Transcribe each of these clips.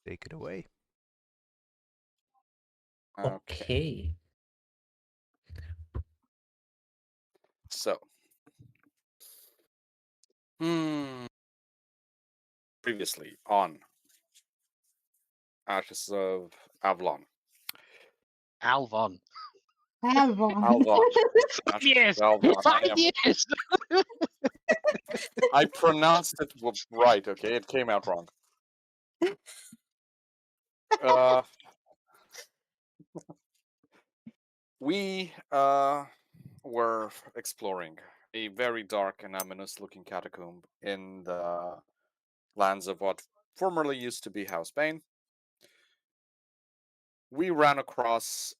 Take it away. Okay. So, previously on Ashes of Avalon. Alvon. Alvon. Alvon. Fuck yes! Alvon. 5 years! I pronounced it right, okay? It came out wrong. Uh, we were exploring a very dark and ominous-looking catacomb in the lands of what formerly used to be House Bane. We ran across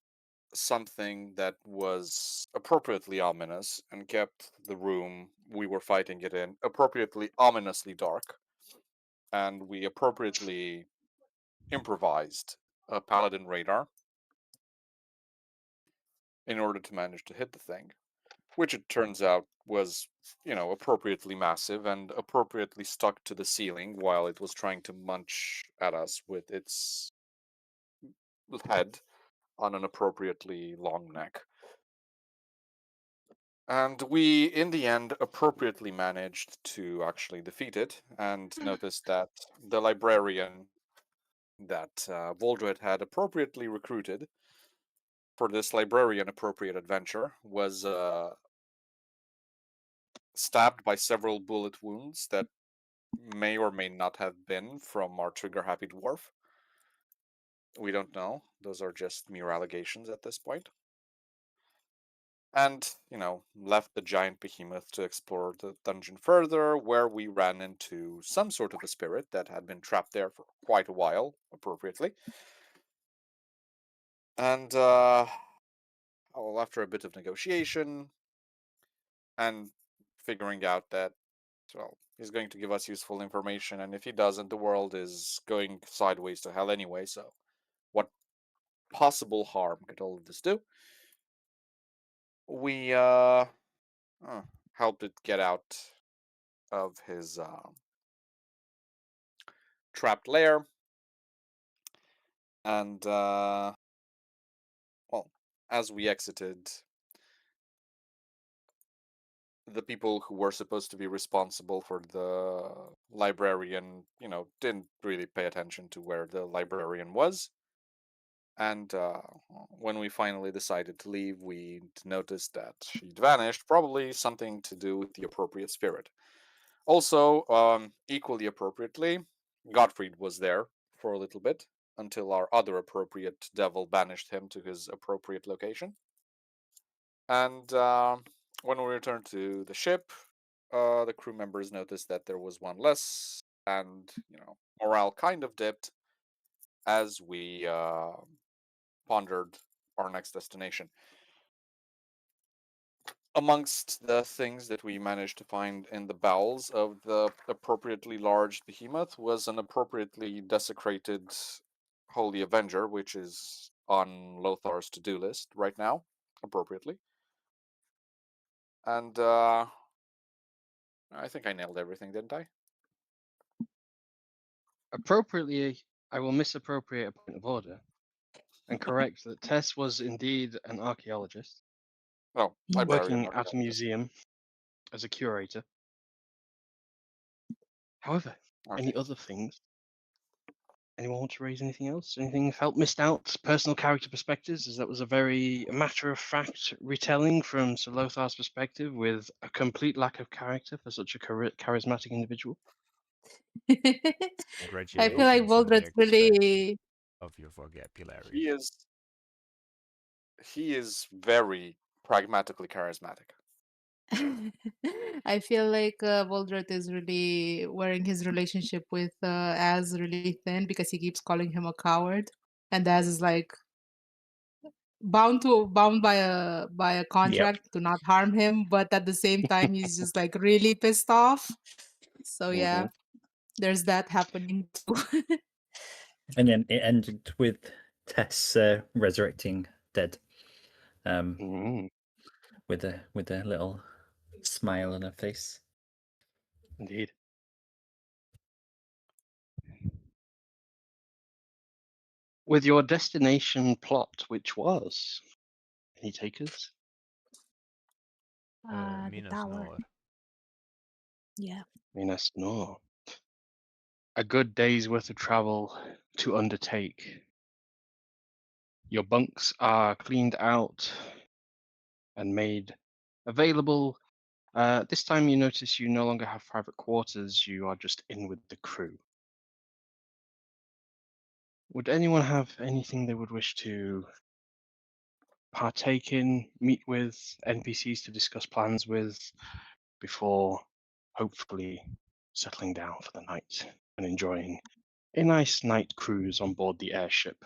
something that was appropriately ominous and kept the room we were fighting it in appropriately ominously dark. And we appropriately improvised a paladin radar in order to manage to hit the thing, which it turns out was, appropriately massive and appropriately stuck to the ceiling while it was trying to munch at us with its head on an appropriately long neck. And we, in the end, appropriately managed to actually defeat it and noticed that the librarian that Voldred had appropriately recruited for this librarian-appropriate adventure was stabbed by several bullet wounds that may or may not have been from our trigger-happy dwarf. We don't know. Those are just mere allegations at this point. And, left the giant behemoth to explore the dungeon further, where we ran into some sort of a spirit that had been trapped there for quite a while, appropriately. And, after a bit of negotiation and figuring out that, well, he's going to give us useful information, and if he doesn't, the world is going sideways to hell anyway, so what possible harm could all of this do? We, helped it get out of his, trapped lair, and, well, as we exited, the people who were supposed to be responsible for the librarian, didn't really pay attention to where the librarian was. And when we finally decided to leave, we noticed that she'd vanished, probably something to do with the appropriate spirit. Also, equally appropriately, Gottfried was there for a little bit until our other appropriate devil banished him to his appropriate location. And when we returned to the ship, the crew members noticed that there was one less, and morale kind of dipped as we pondered our next destination. Amongst the things that we managed to find in the bowels of the appropriately large behemoth was an appropriately desecrated Holy Avenger, which is on Lothar's to-do list right now, appropriately. And I think I nailed everything, didn't I? Appropriately, I will misappropriate a point of order and correct that Tess was indeed an archaeologist Oh, librarian. working at a museum as a curator. However, any other things? Anyone want to raise anything else? Anything felt missed out? Personal character perspectives, as that was a very matter-of-fact retelling from Sir Lothar's perspective with a complete lack of character for such a charismatic individual. I feel like Congratulations on the Voldred's extent really. of your vocabulary. He is very pragmatically charismatic. I feel like Voldred is really wearing his relationship with Az really thin because he keeps calling him a coward, and Az is like bound by a contract to not harm him, but at the same time he's just like really pissed off. So yeah, there's that happening too. And then it ended with Tess resurrecting dead, with a little smile on her face. Indeed. with your destination plot, which was any takers? The Minas tower. Nor. Yeah. Minas Nor. A good day's worth of travel to undertake. Your bunks are cleaned out and made available. This time you notice you no longer have private quarters, you are just in with the crew. Would anyone have anything they would wish to partake in, meet with, NPCs to discuss plans with, before hopefully settling down for the night and enjoying a nice night cruise on board the airship?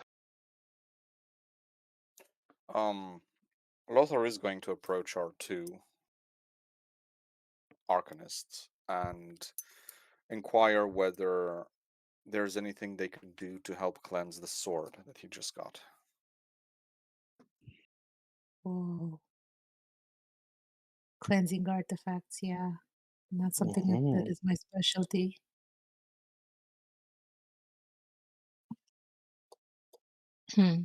Lothar is going to approach our two arcanists and inquire whether there's anything they could do to help cleanse the sword that he just got. Oh. Cleansing artifacts, yeah. Not something that Mhm. is my specialty. Hmm.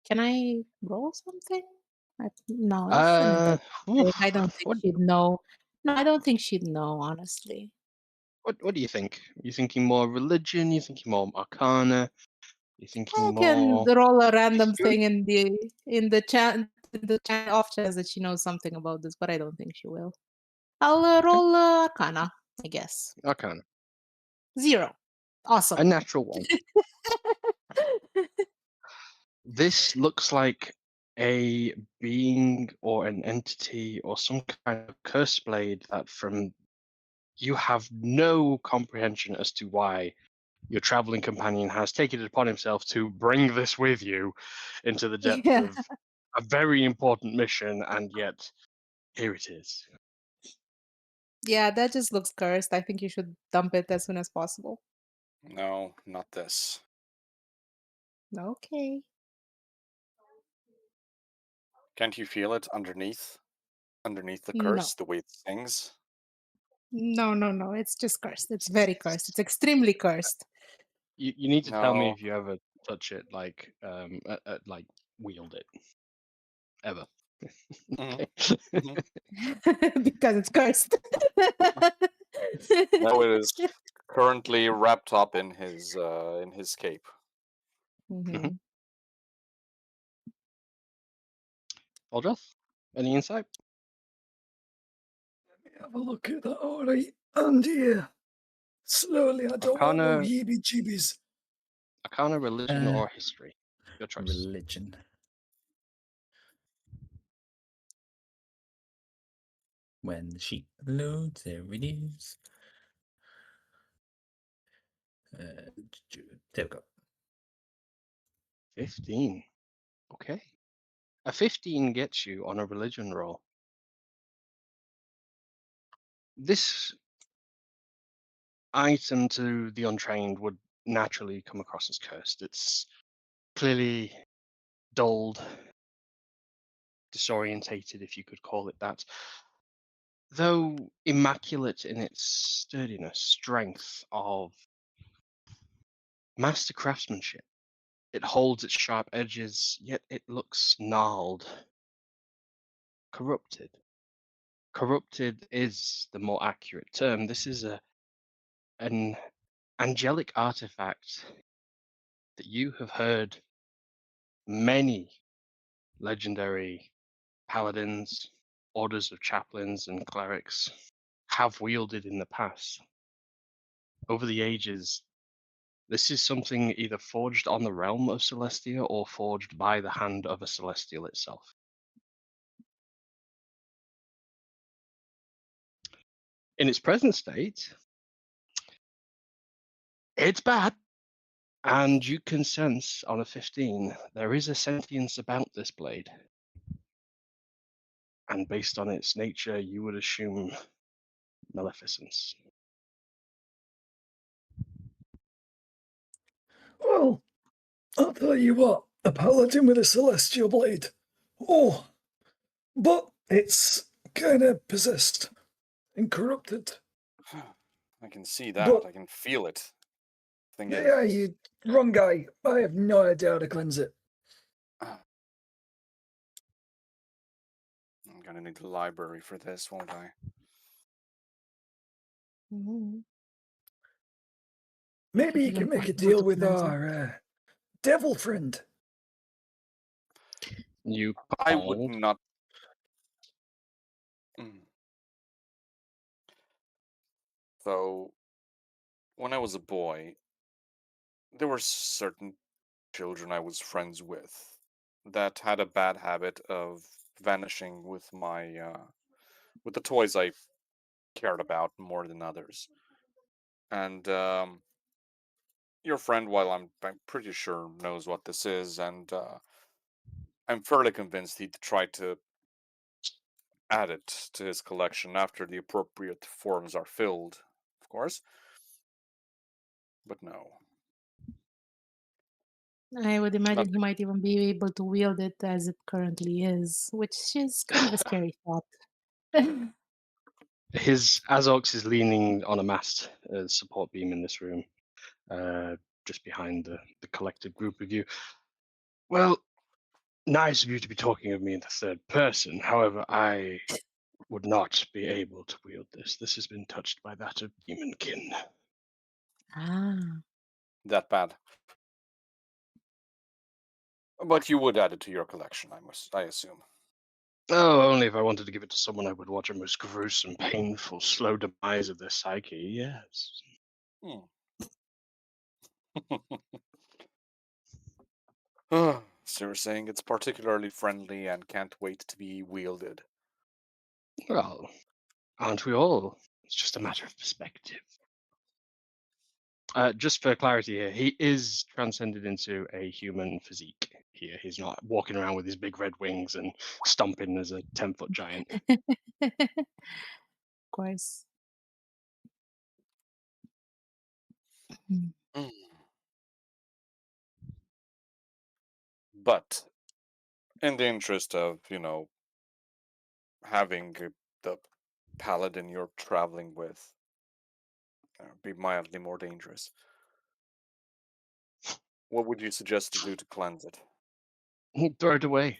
Can I roll something? No, it's an Uh, intelligence. I don't think what she'd know. No, I don't think she'd know, honestly. what do you think? You thinking more religion? You thinking more arcana? You I thinking can more roll a random history? thing in the chat off chance that she knows something about this, but I don't think she will. I'll Okay, roll Arcana, I guess. arcana. 0. Awesome. A natural one. This looks like a being or an entity or some kind of curse blade that from you have no comprehension as to why your traveling companion has taken it upon himself to bring this with you into the depth Yeah. of a very important mission, and yet here it is. Yeah, that just looks cursed. I think you should dump it as soon as possible. No, not this. Okay. Can't you feel it underneath? Underneath the No. curse, the way it sings? No. It's just cursed. It's very cursed. It's extremely cursed. You need to tell me No. if you ever touch it, like like wield it ever. Mhm, Okay. mhm. Because it's cursed. No, it is currently wrapped up in his cape. Mhm. Aldreth, any insight? Let me have a look at that. All right. And yeah, slowly. I don't want no Arcana, heebie-jeebies. arcana, religion, Uh, or history? Your choice. Religion. When the sheet loads, there it is. There we go. 15. Okay. A 15 gets you on a religion roll. This item to the untrained would naturally come across as cursed. It's clearly dulled, disorientated, if you could call it that. Though immaculate in its sturdiness, strength of master craftsmanship. It holds its sharp edges, yet it looks gnarled, corrupted. Corrupted is the more accurate term. This is an angelic artifact that you have heard many legendary paladins, orders of chaplains, and clerics have wielded in the past. Over the ages, this is something either forged on the realm of Celestia or forged by the hand of a Celestial itself. In its present state, it's bad. And you can sense on a 15, there is a sentience about this blade. And based on its nature, you would assume maleficence. Well, I'll tell you what. A paladin with a celestial blade. Oh, but it's kind of possessed and corrupted. I can see that. But I can feel it. thing Yeah, is, you wrong guy. I have no idea how to cleanse it. I'm gonna need the library for this, won't I? Mhm. Maybe you It's can make a impossible deal to with cleanse it. our devil friend. You I would called. not. Mm. So, when I was a boy, there were certain children I was friends with that had a bad habit of vanishing with with the toys I cared about more than others. And your friend, while I'm pretty sure knows what this is, and I'm fairly convinced he'd try to add it to his collection after the appropriate forms are filled, of course. But no, I would not imagine he might even be able to wield it as it currently is, which is kind of a scary thought. His Azox is leaning on a mast, support beam in this room, just behind the collected group of you. Well, nice of you to be talking of me in the third person. However, I would not be able to wield this. This has been touched by that of demonkin. Ah. that bad. But you would add it to your collection, I assume. Oh, only if I wanted to give it to someone I would watch a most gruesome, painful, slow demise of their psyche, yes. Hmm. So you're saying it's particularly friendly and can't wait to be wielded. Well, aren't we all? It's just a matter of perspective. Just for clarity here, he is transcended into a human physique here. He's not walking around with his big red wings and stomping as a 10-foot giant. Of course. Mm. Mm. But in the interest of, having the paladin you're traveling with be mildly more dangerous, what would you suggest to do to cleanse it? Throw it away.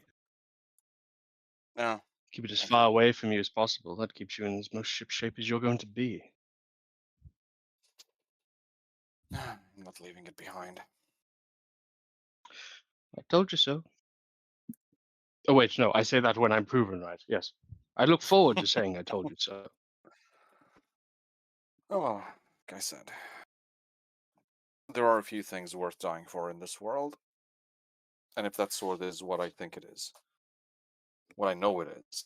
No, Keep it as okay. far away from you as possible. That keeps you in as most ship shape as you're going to be. I'm not leaving it behind. I told you so. Oh, wait, no, I say that when I'm proven right. Yes. I look forward to saying I told you so. Oh well, like I said, there are a few things worth dying for in this world, and if that sword is what I think it is, what I know it is,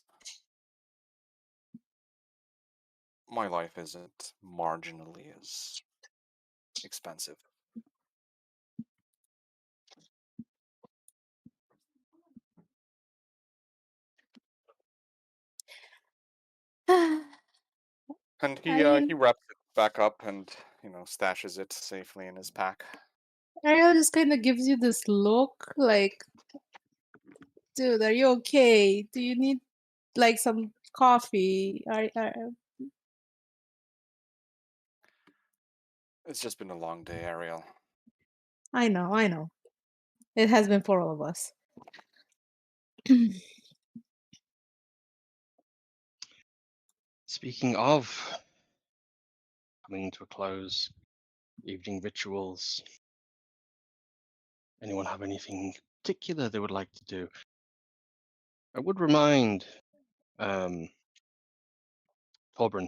my life isn't marginally as expensive. And I mean, he wraps it back up and stashes it safely in his pack. Ariel just kind of gives you this look like, dude, are you okay? Do you need like some coffee? It's just been a long day, Ariel. I know, I know. It has been for all of us. Speaking of coming to a close, evening rituals. Anyone have anything particular they would like to do? I would remind Torbrun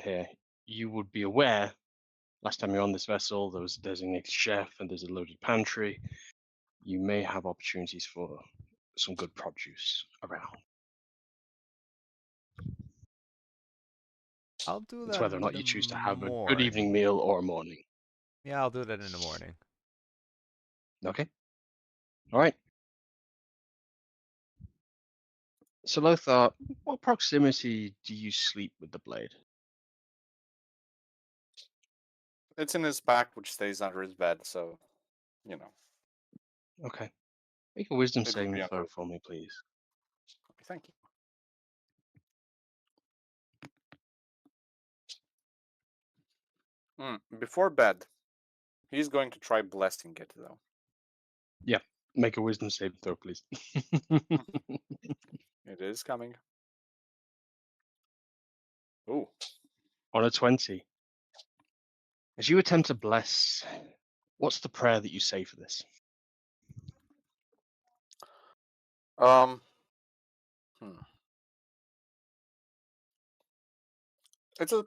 here, you would be aware last time you're on this vessel, there was a designated chef and there's a loaded pantry. You may have opportunities for some good produce around. I'll do It's that whether or in not the you choose to have a good evening morning. meal or a morning. Yeah, I'll do that in the morning. Okay. All right. So Lothar, what proximity do you sleep with the blade? It's in his pack, which stays under his bed, so you know Okay. Make a wisdom it would saving be throw under. for me, please. Thank you. Before bed, He's going to try blessing it, though. Make a wisdom save throw, please. It is coming. Ooh. On a 20. As you attempt to bless, what's the prayer that you say for this? Hmm. It's a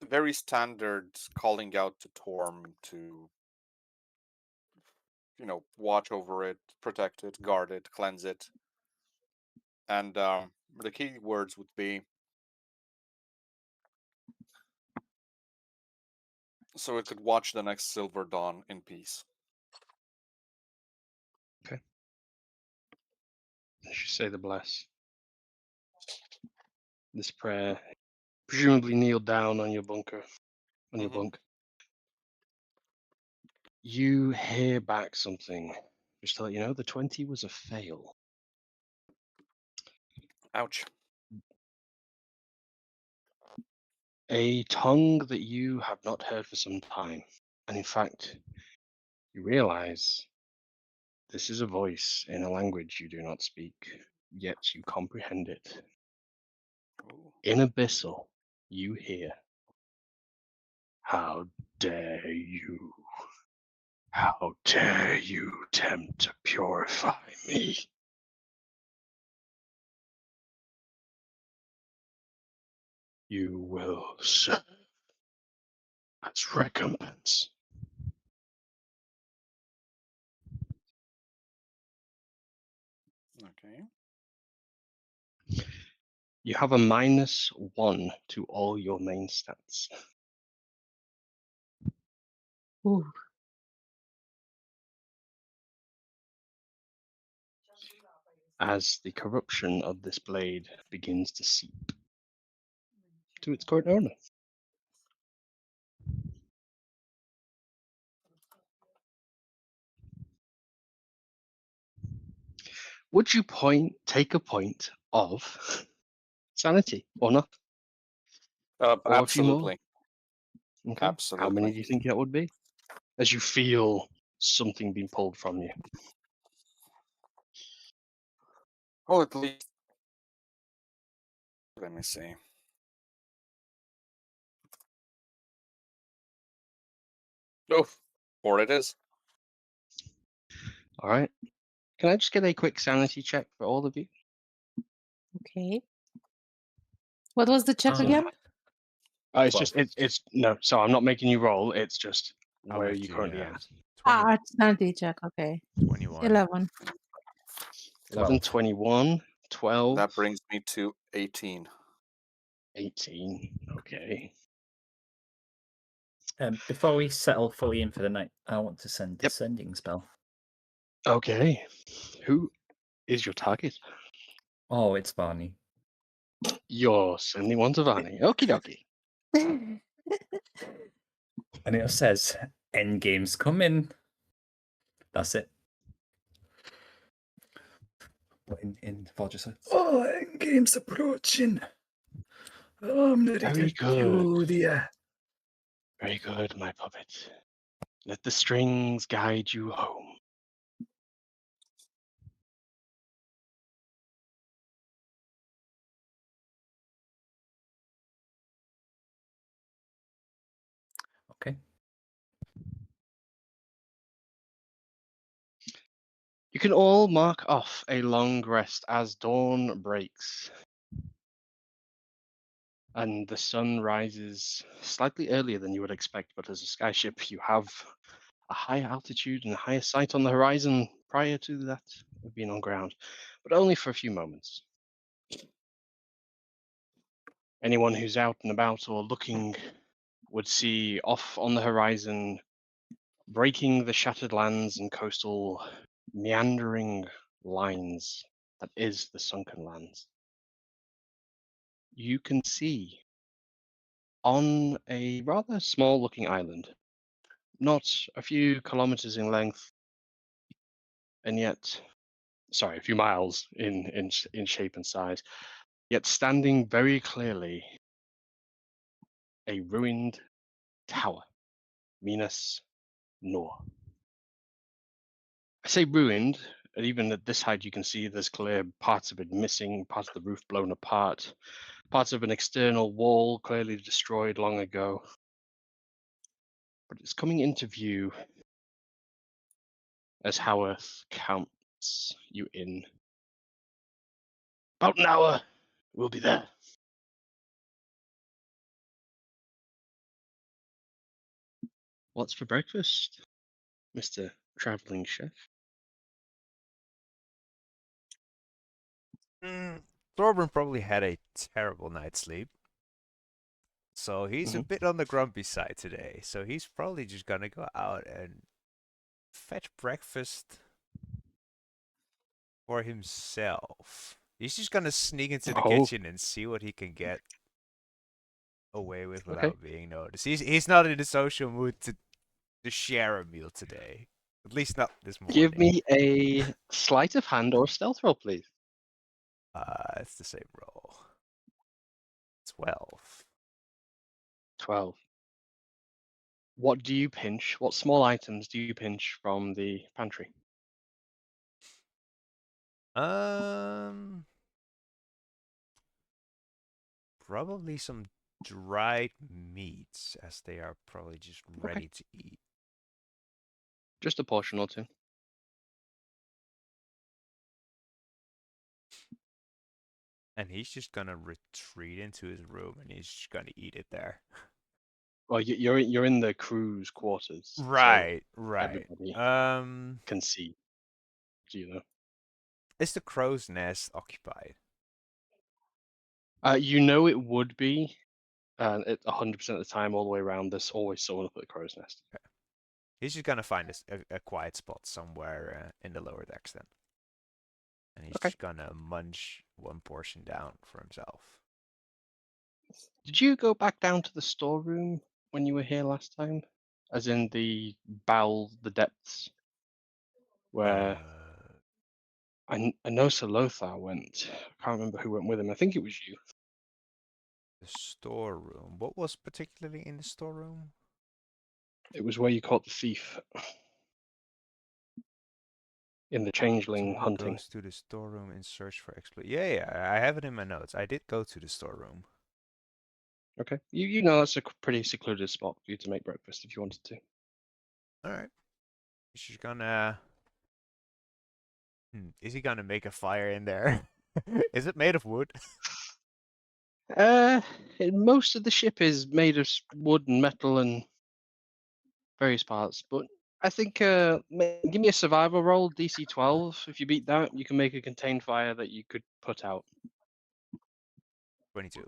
very standard calling out to Torm to, watch over it, protect it, guard it, cleanse it. And the key words would be so it could watch the next silver dawn in peace. As you say the bless, this prayer, presumably kneel down on your bunker, on your Mhm. bunk. You hear back something. Just to let you know, the 20 was a fail. Ouch. A tongue that you have not heard for some time. And in fact, you realize this is a voice in a language you do not speak, yet you comprehend it. Ooh. In Abyssal, you hear, "How dare you? How dare you attempt to purify me? You will serve as recompense." Okay. You have a -1 to all your main stats. Ooh. As the corruption of this blade begins to seep to its current owner. Would you take a point of sanity or not? Or a few more? Absolutely. Okay. How many Absolutely. do you think that would be? As you feel something being pulled from you. Oh, at least. Let me see. Oh, 4 it is. All right. Can I just get a quick sanity check for all of you? Okay. What was the check again? It's 12. just it's no. So I'm not making you roll. It's just How where are much you do you currently have? at? 20, Sanity check. Okay. 21, 11. 11, 12. 21, 12, That brings me to 18. 18. Okay. Before we settle fully in for the night, I want to send the Yep. sending spell. Okay. Who is your target? Oh, it's Barney. You're sending one to Vanny. Okie dokie. And it says, "Endgame's coming." That's it. But in Fortress. Oh, endgame's approaching. I'm ready Very to good. kill ya. Very good, my puppet. Let the strings guide you home. Okay. You can all mark off a long rest as dawn breaks. And the sun rises slightly earlier than you would expect, but as a skyship, you have a higher altitude and a higher sight on the horizon prior to that of being on ground, but only for a few moments. Anyone who's out and about or looking would see off on the horizon, breaking the shattered lands and coastal meandering lines that is the sunken lands. You can see on a rather small looking island, not a few kilometers in length, and yet, sorry, a few miles in shape and size, yet standing very clearly, a ruined tower. Minas No. I say ruined, and even at this height you can see there's clear parts of it missing, parts of the roof blown apart, parts of an external wall clearly destroyed long ago. But it's coming into view as Howarth counts you in. About an hour, we'll be there. What's for breakfast, Mr. Traveling Chef? Thorburn probably had a terrible night's sleep. So he's a bit on the grumpy side today. So he's probably just gonna go out and fetch breakfast for himself. He's just gonna sneak into the kitchen and see what he can get away with without being noticed. He's not in the social mood to share a meal today. At least not this morning. Give me a sleight of hand or a stealth roll, please. It's the same roll. 12. 12. What do you pinch? What small items do you pinch from the pantry? Probably some dried meats, as they are probably just ready to eat. Just a portion or two. And he's just gonna retreat into his room, and he's just gonna eat it there. Well, you're in the crew's quarters, Right, so right. everybody can see. You know. Is the crow's nest occupied? You know it would be. 100% of the time, all the way around, there's always someone up at the crow's nest. Okay. He's just gonna find a quiet spot somewhere in the lower decks then. And he's just gonna munch one portion down for himself. Did you go back down to the storeroom when you were here last time? As in the bowel, the depths? Where I know Sir Lothar went. I can't remember who went with him. I think it was you. The storeroom. What was particularly in the storeroom? It was where you caught the thief. In the changeling hunting. Goes to the storeroom in search for exploit. Yeah, I have it in my notes. I did go to the storeroom. Okay. You know that's a pretty secluded spot for you to make breakfast if you wanted to. Alright. He's just gonna... Is he gonna make a fire in there? Is it made of wood? Most of the ship is made of wood and metal and various parts, but I think give me a survival roll, DC 12. If you beat that, you can make a contained fire that you could put out. 22.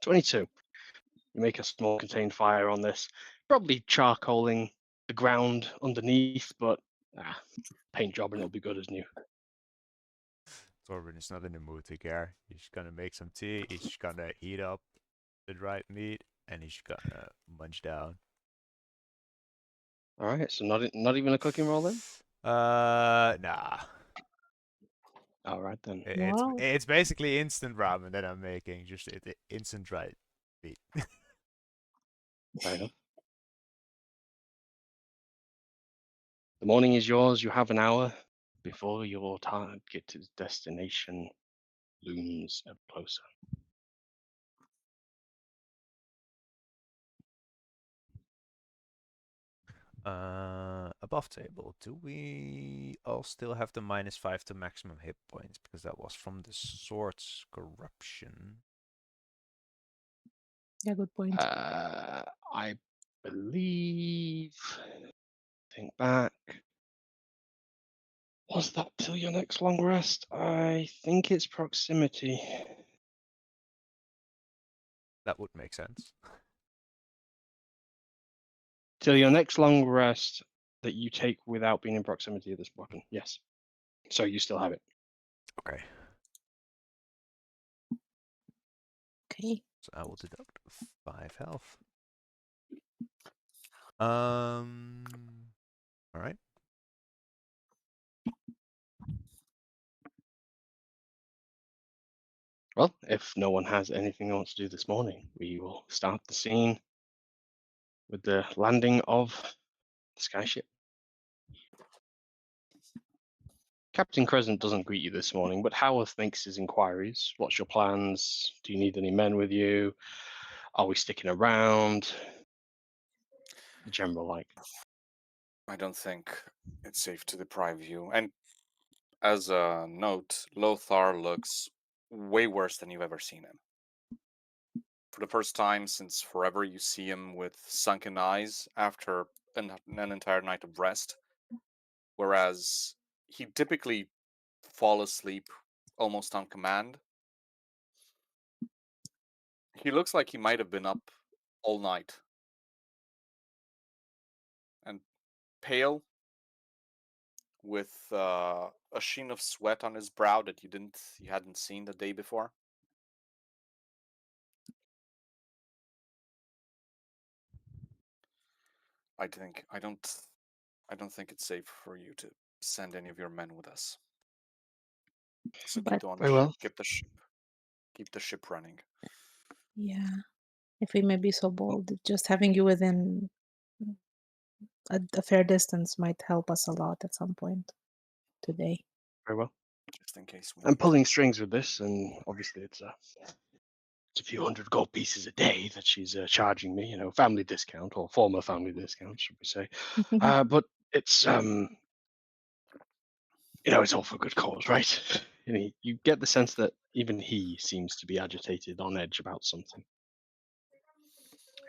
22. You make a small contained fire on this, probably charcoaling the ground underneath, but paint job and it'll be good as new. Torben is not in the mood to care. He's gonna make some tea. He's just gonna heat up the dried meat, and he's gonna munch down. All right, so not even a cooking roll then? Nah. All right then. It's basically instant ramen that I'm making, just instant dried meat. Fair enough. The morning is yours. You have an hour before your target destination looms ever closer. Above table, do we all still have the -5 to maximum hit points? Because that was from the sword's corruption. Yeah, good point. I believe. Think back. Was that till your next long rest? I think it's proximity. That would make sense. Till your next long rest that you take without being in proximity of this weapon. Yes. So you still have it. Okay. Okay. So I will deduct 5 health. All right. Well, if no one has anything else to do this morning, we will start the scene with the landing of the skyship. Captain Crescent doesn't greet you this morning, but Howarth makes his inquiries. What's your plans? Do you need any men with you? Are we sticking around? The general like. I don't think it's safe to deprive you. And as a note, Lothar looks way worse than you've ever seen him. For the first time since forever, you see him with sunken eyes after an entire night of rest, whereas he typically fall asleep almost on command. He looks like he might have been up all night. And pale, with a sheen of sweat on his brow that you hadn't seen the day before. I don't think it's safe for you to send any of your men with us. So But Very well. keep the ship running. yeah, if we may be so bold, just having you within a fair distance might help us a lot at some point today. Very well. Just in case we I'm need pulling strings with this, and obviously it's a few hundred gold pieces a day that she's charging me. Family discount or former family discount, should we say? But it's it's all for good cause, right? You get the sense that even he seems to be agitated, on edge about something.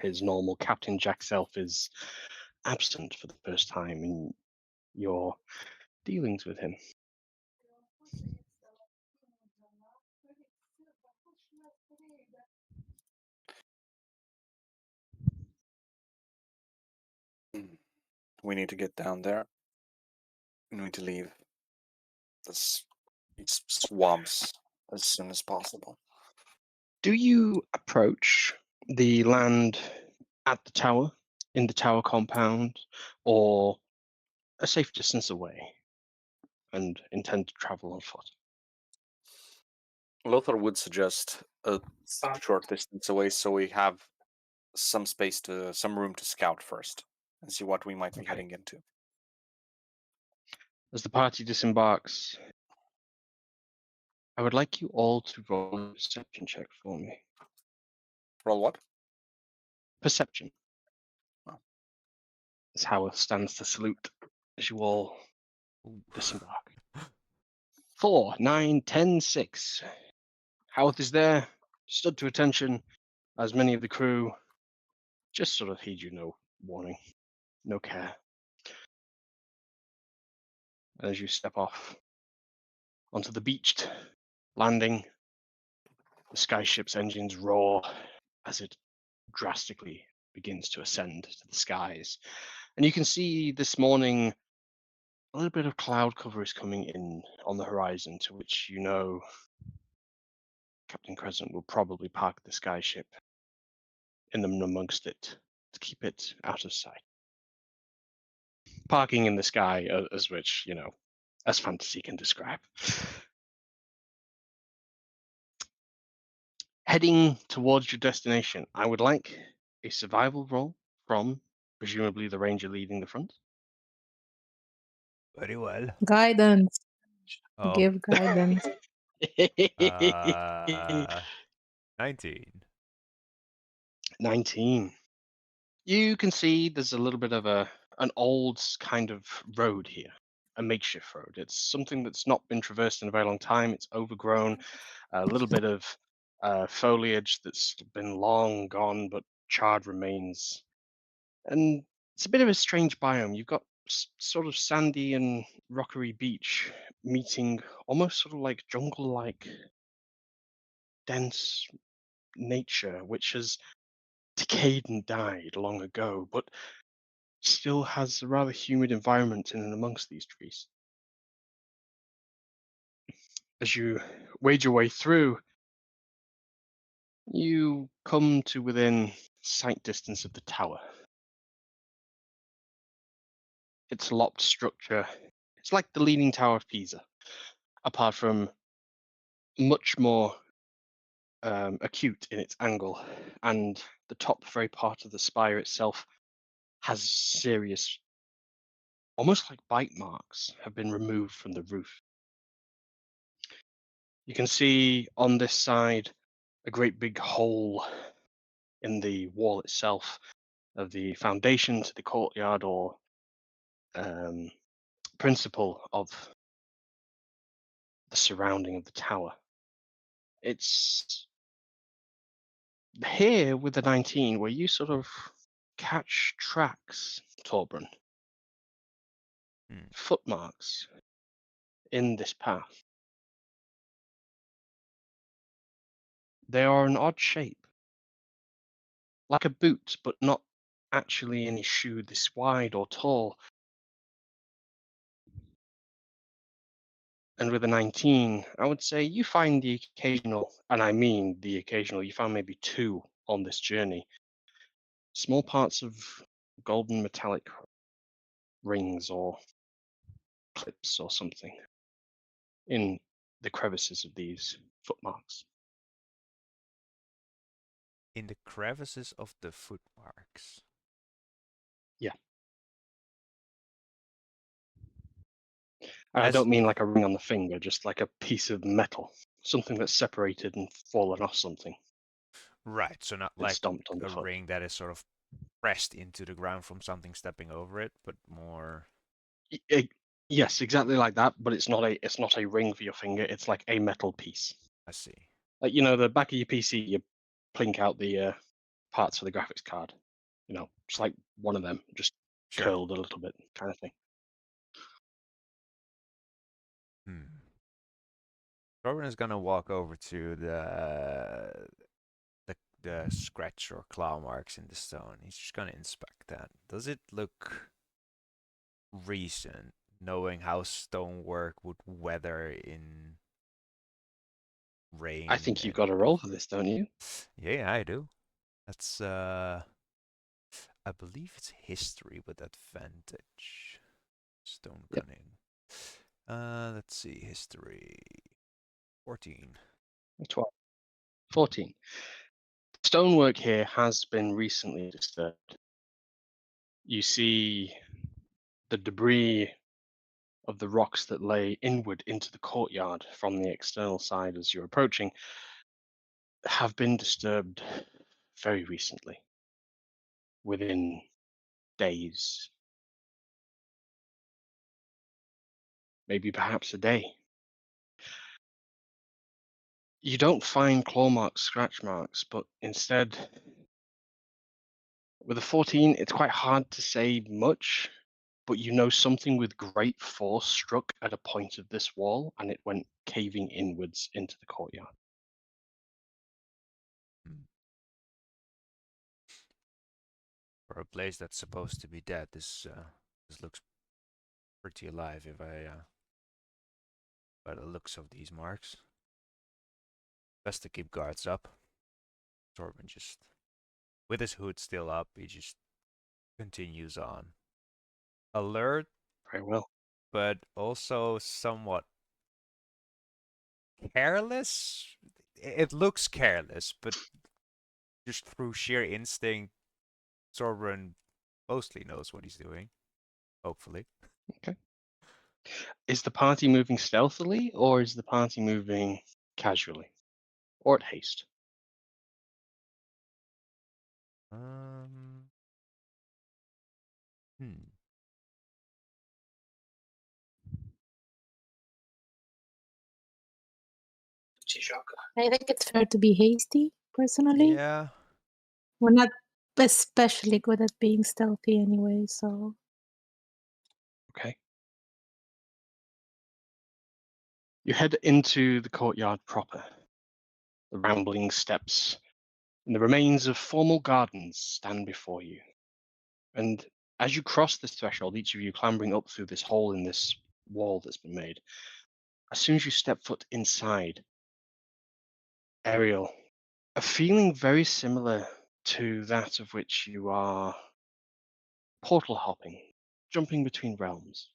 His normal Captain Jack self is absent for the first time in your dealings with him. We need to get down there. We need to leave these swamps as soon as possible. Do you approach the land at the tower, in the tower compound, or a safe distance away, and intend to travel on foot? Lothar would suggest a short distance away, so we have some room to scout first and see what we might be Okay. heading into. As the party disembarks, I would like you all to roll a perception check for me. Roll what? Perception. Oh. As Howard stands to salute as you all disembark. 4, 9, 10, 6. Howard is there, stood to attention, as many of the crew just sort of heed you no warning, no care. And as you step off onto the beached landing, the skyship's engines roar as it drastically begins to ascend to the skies. And you can see this morning a little bit of cloud cover is coming in on the horizon, to which Captain Crescent will probably park the skyship in and amongst it to keep it out of sight. Parking in the sky, as which, as fantasy can describe. Heading towards your destination, I would like a survival roll from presumably the ranger leading the front. Very well. Guidance. Oh, Give guidance. 19. 19. You can see there's a little bit of an old kind of road here, a makeshift road. It's something that's not been traversed in a very long time. It's overgrown, a little bit of foliage that's been long gone, but charred remains. And it's a bit of a strange biome. You've got sort of sandy and rockery beach meeting almost sort of like jungle-like dense nature, which has decayed and died long ago, but still has a rather humid environment in and amongst these trees. As you wade your way through, you come to within sight distance of the tower. Its lopped structure, it's like the Leaning Tower of Pisa, apart from much more acute in its angle, and the top very part of the spire itself has serious almost like bite marks, have been removed from the roof. You can see on this side a great big hole in the wall itself of the foundation to the courtyard or principle of the surrounding of the tower. It's here with the 19 where you sort of catch tracks, Torbrun, footmarks in this path. They are an odd shape, like a boot, but not actually any shoe this wide or tall. And with a 19, I would say you find the occasional, and I mean the occasional, you found maybe 2 on this journey. Small parts of golden metallic rings or clips or something in the crevices of these footmarks. In the crevices of the footmarks. Yeah. And I As don't mean like a ring on the finger, just like a piece of metal, something that's separated and fallen off something. right, so not and like stomped on the a foot. ring that is sort of pressed into the ground from something stepping over it, but more. Yes, exactly like that. But it's not a ring for your finger. It's like a metal piece. I see. Like the back of your PC, you plink out the parts for the graphics card. Just like one of them, just Sure. curled a little bit, kind of thing. Torben is gonna walk over to the scratch or claw marks in the stone. He's just gonna inspect that. Does it look recent, knowing how stonework would weather in rain? I think you've and got a roll for this, don't you? Yeah, I do. That's I believe it's history with advantage. Stone Yep. cunning. Let's see, history. 14. 12. 14. Stonework here has been recently disturbed. You see the debris of the rocks that lay inward into the courtyard from the external side as you're approaching have been disturbed very recently, within days, maybe perhaps a day. You don't find claw marks, scratch marks, but instead, with a 14, it's quite hard to say much, but something with great force struck at a point of this wall and it went caving inwards into the courtyard. For a place that's supposed to be dead, this looks pretty alive if by the looks of these marks. Best to keep guards up. Torben just, with his hood still up, he just continues on. Alert, Very well. but also somewhat careless. It looks careless, but just through sheer instinct, Torben mostly knows what he's doing. Hopefully. Okay. Is the party moving stealthily or is the party moving casually or at haste? I think it's fair to be hasty, personally. Yeah. We're not especially good at being stealthy anyway, so. Okay. You head into the courtyard proper. The rambling steps and the remains of formal gardens stand before you. And as you cross this threshold, each of you clambering up through this hole in this wall that's been made, as soon as you step foot inside, Ariel, a feeling very similar to that of which you are portal hopping, jumping between realms.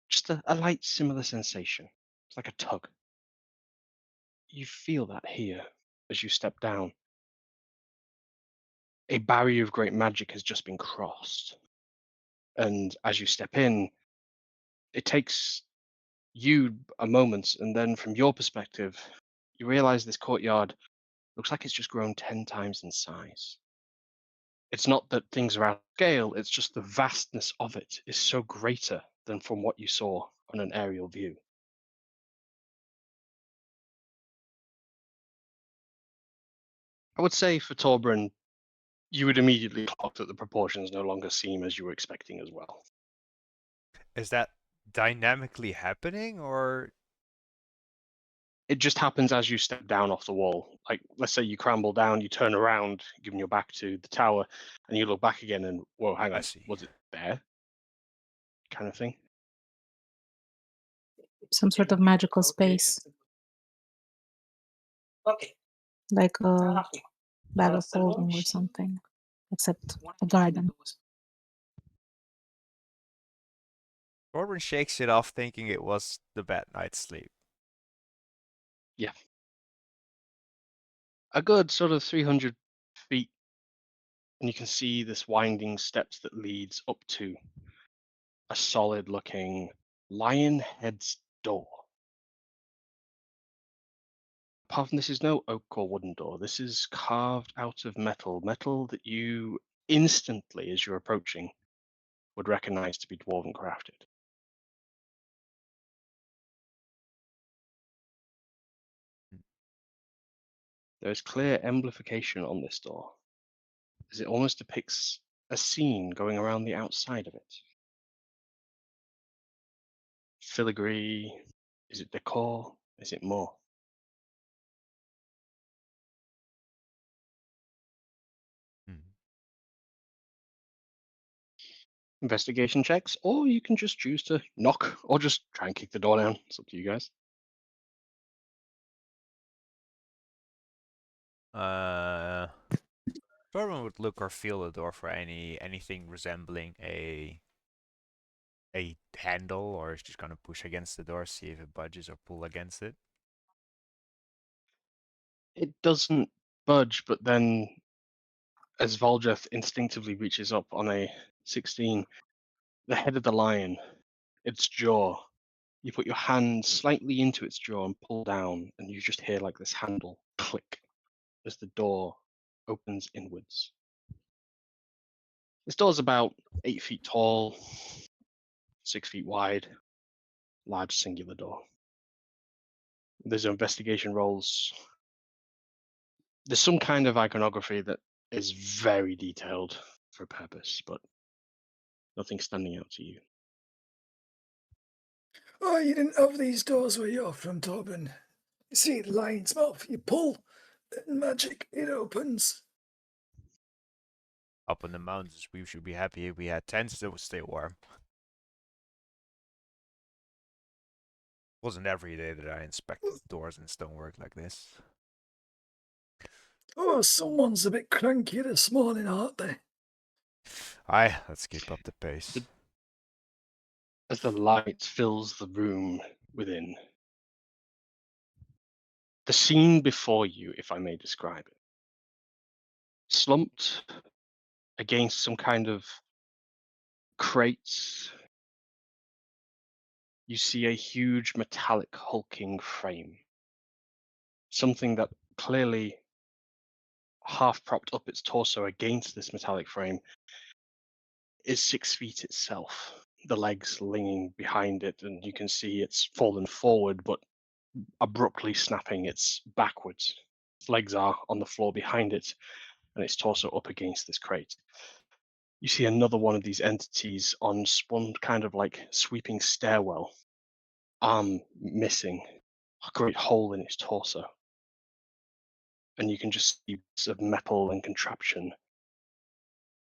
Just a light similar sensation. It's like a tug. You feel that here as you step down. A barrier of great magic has just been crossed. And as you step in, It takes you a moment, and then from your perspective, you realize this courtyard looks like it's just grown 10 times in size. It's not that things are out of scale, it's just the vastness of it is so greater than from what you saw on an aerial view. I would say for Torbran, you would immediately clock that the proportions no longer seem as you were expecting as well. Is that dynamically happening, or It just happens as you step down off the wall. Like, let's say you crumble down, you turn around, giving your back to the tower, and you look back again and, whoa, hang I on, see? was it there? Kind of thing. Some sort of magical space, like a bag of holding or something, except a garden. Corbin shakes it off, thinking it was the bad night's sleep. Yeah. A good sort of 300 feet, and you can see this winding steps that leads up to a solid looking lion head's door. Apart from this is no oak or wooden door. This is carved out of metal that you instantly, as you're approaching, would recognize to be dwarven crafted. There is clear emblification on this door, as it almost depicts a scene going around the outside of it. Filigree, is it decor? Is it more? Hmm. Investigation checks, or you can just choose to knock or just try and kick the door down. It's up to you guys. Corbin would look or feel the door for anything resembling a handle, or is just gonna push against the door, see if it budges or pull against it. It doesn't budge, but then as Voldreth instinctively reaches up on a 16, the head of the lion, its jaw, you put your hand slightly into its jaw and pull down, and you just hear like this handle click as the door opens inwards. This door's about 8 feet tall, 6 feet wide, large singular door. There's investigation rolls. There's some kind of iconography that is very detailed for a purpose, but nothing standing out to you. Oh, you didn't have these doors where you're from, Torben. You see the lion's mouth, you pull, and magic, it opens. Up in the mountains, we should be happy if we had tents that would stay warm. Wasn't every day that I inspected doors and stonework like this. Oh, someone's a bit cranky this morning, aren't they? Aye, let's keep up the pace. As the light fills the room within, the scene before you, if I may describe it, slumped against some kind of crates, you see a huge metallic hulking frame. Something that clearly half propped up its torso against this metallic frame is 6 feet itself. The legs leaning behind it, and you can see it's fallen forward, but abruptly snapping its backwards. Its legs are on the floor behind it, and its torso up against this crate. You see another one of these entities on one kind of like sweeping stairwell, arm missing, a great hole in its torso. And you can just see bits of metal and contraption.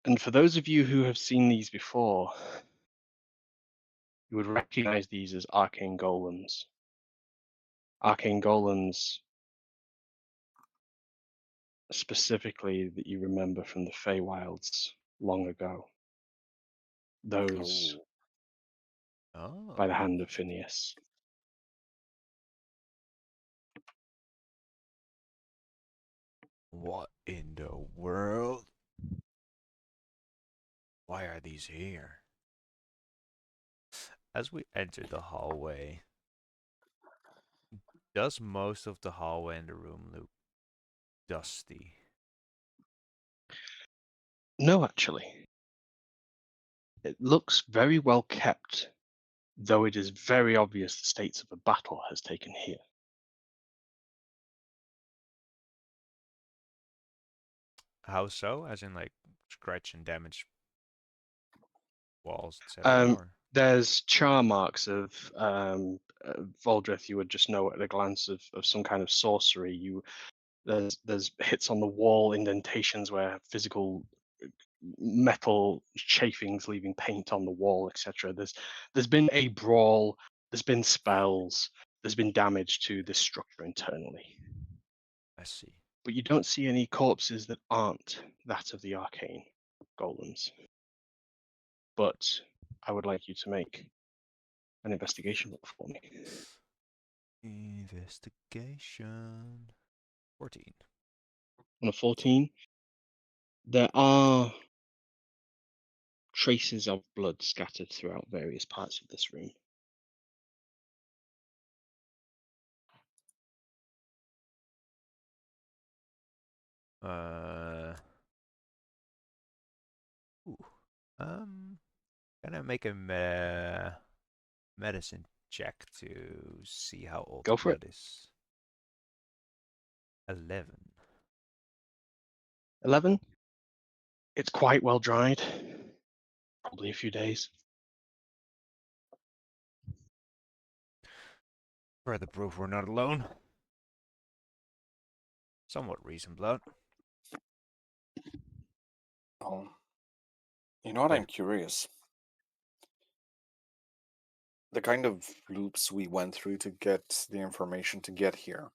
And for those of you who have seen these before, you would recognize these as arcane golems. Arcane golems, specifically, that you remember from the Feywilds long ago. Those Oh. by the hand of Phineas. What in the world? Why are these here? As we enter the hallway, does most of the hallway in the room look dusty? No, actually. It looks very well kept, though it is very obvious the states of a battle has taken here. How so? As in, like, scratch and damage walls, etc. Or There's char marks of Voldreth. You would just know at a glance of some kind of sorcery. There's hits on the wall, indentations where physical metal chafings leaving paint on the wall, etc. There's been a brawl. There's been spells. There's been damage to this structure internally. I see. But you don't see any corpses that aren't that of the arcane golems. But I would like you to make an investigation roll for me. Investigation 14. On a 14, there are traces of blood scattered throughout various parts of this room. Ooh. Can I make a medicine check to see how old Go the for it. blood is? 11. 11, it's quite well dried. Probably a few days. Further proof we're not alone. Somewhat recent blood. Oh, you know what? But I'm curious. The kind of loops we went through to get the information to get here.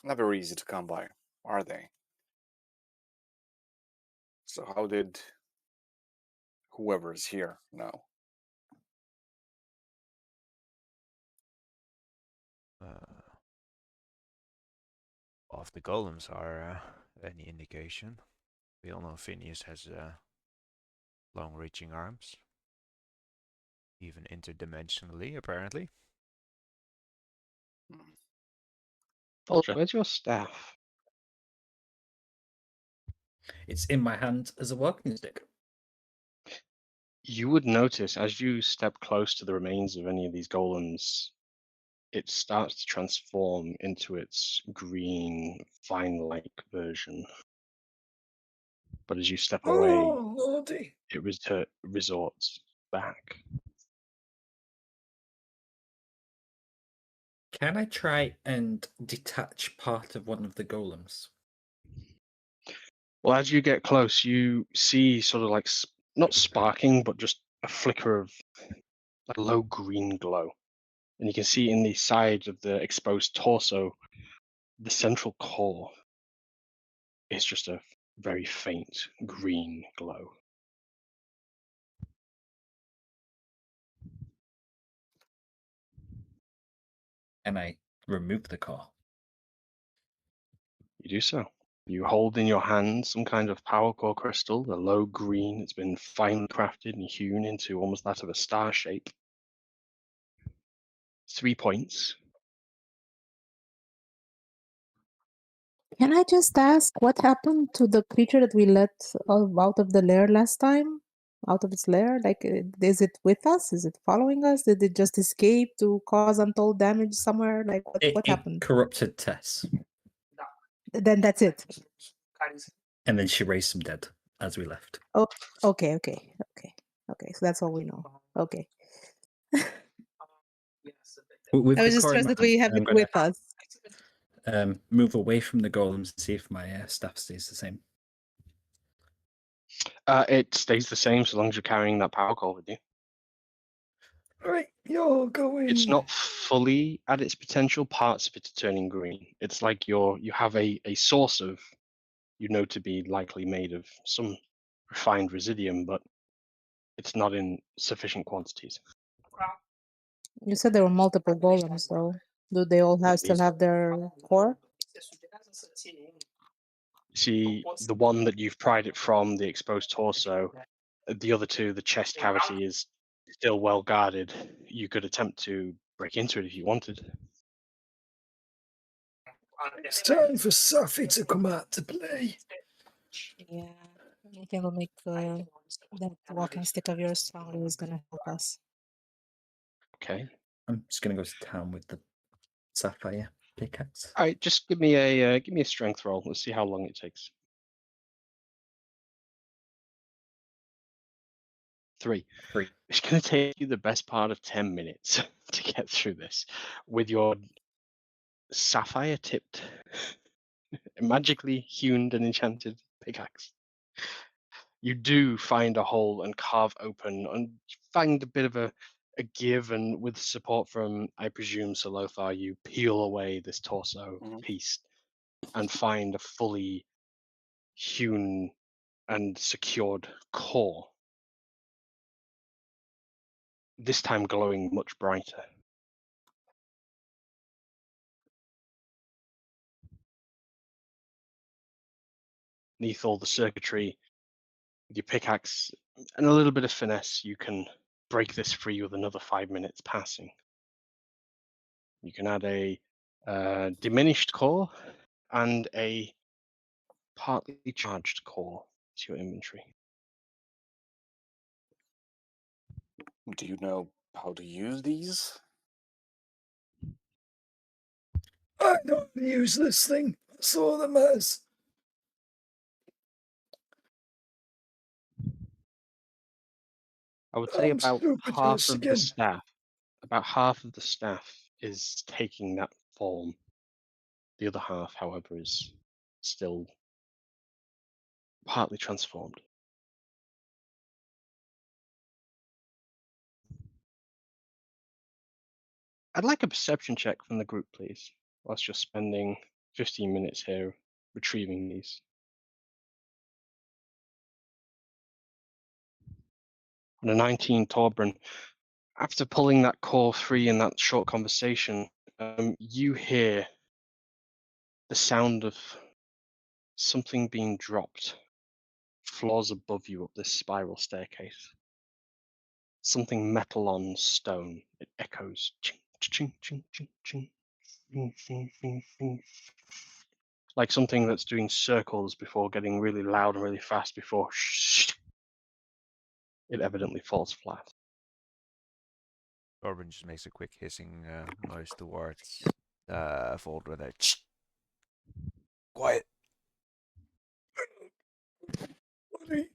Never easy to come by, are they? So how did whoever is here know? If the golems are any indication, we all know Phineas has long-reaching arms. Even interdimensionally, apparently. Voldreth, where's your staff? It's in my hand as a walking stick. You would notice as you step close to the remains of any of these golems, it starts to transform into its green, vine-like version. But as you step away, Oh, lordy. it resorts back. Can I try and detach part of one of the golems? Well, as you get close, you see sort of like, not sparking, but just a flicker of a low green glow. And you can see in the side of the exposed torso, the central core is just a very faint green glow. And I remove the core. You do so. You hold in your hand some kind of power core crystal, a low green. It's been finely crafted and hewn into almost that of a star shape. 3 points. Can I just ask what happened to the creature that we let out of the lair last time? Out of its lair? Like, is it with us? Is it following us? Did it just escape to cause untold damage somewhere? Like, what It happened? corrupted Tess. Then that's it. And then she raised some dead as we left. Oh, okay. So that's all we know. Okay. With I was the just core in stressed my that we have hand, it I'm with us. gonna move away from the golems and see if my staff stays the same. It stays the same so long as you're carrying that power core with you. Right, you're going. It's not fully at its potential. Parts of it are turning green. It's like you have a source of, you know, to be likely made of some refined residium, but it's not in sufficient quantities. You said there were multiple golems, though. Do they all still have their core? See, the one that you've pried it from, the exposed torso, the other two, the chest cavity is still well guarded. You could attempt to break into it if you wanted. It's time for Safi to come out to play. Yeah, I think we'll make that walking stick of yours stronger is gonna help us. Okay. I'm just gonna go to town with the sapphire pickaxe. All right, just give me a strength roll. Let's see how long it takes. 3. 3. It's going to take you the best part of 10 minutes to get through this with your sapphire tipped, magically hewn and enchanted pickaxe. You do find a hole and carve open and find a bit of a give, and with support from, I presume, Solothar, you peel away this torso piece and find a fully hewn and secured core. This time glowing much brighter. Beneath all the circuitry, with your pickaxe and a little bit of finesse, you can break this free with another 5 minutes passing. You can add a diminished core and a partly charged core to your inventory. Do you know how to use these? I don't use this thing. That's all that matters. I would say I'm about stupid half once of the again. staff, is taking that form. The other half, however, is still partly transformed. I'd like a perception check from the group, please, whilst you're spending 15 minutes here retrieving these. On a 19, Torbran, after pulling that core free in that short conversation, you hear the sound of something being dropped floors above you up this spiral staircase. Something metal on stone. It echoes. Ching, ching, ching, ching, ching. Fing, fing, fing, fing. Like something that's doing circles before getting really loud and really fast before it evidently falls flat. Corbin just makes a quick hissing noise towards Folder there. Quiet. Buddy,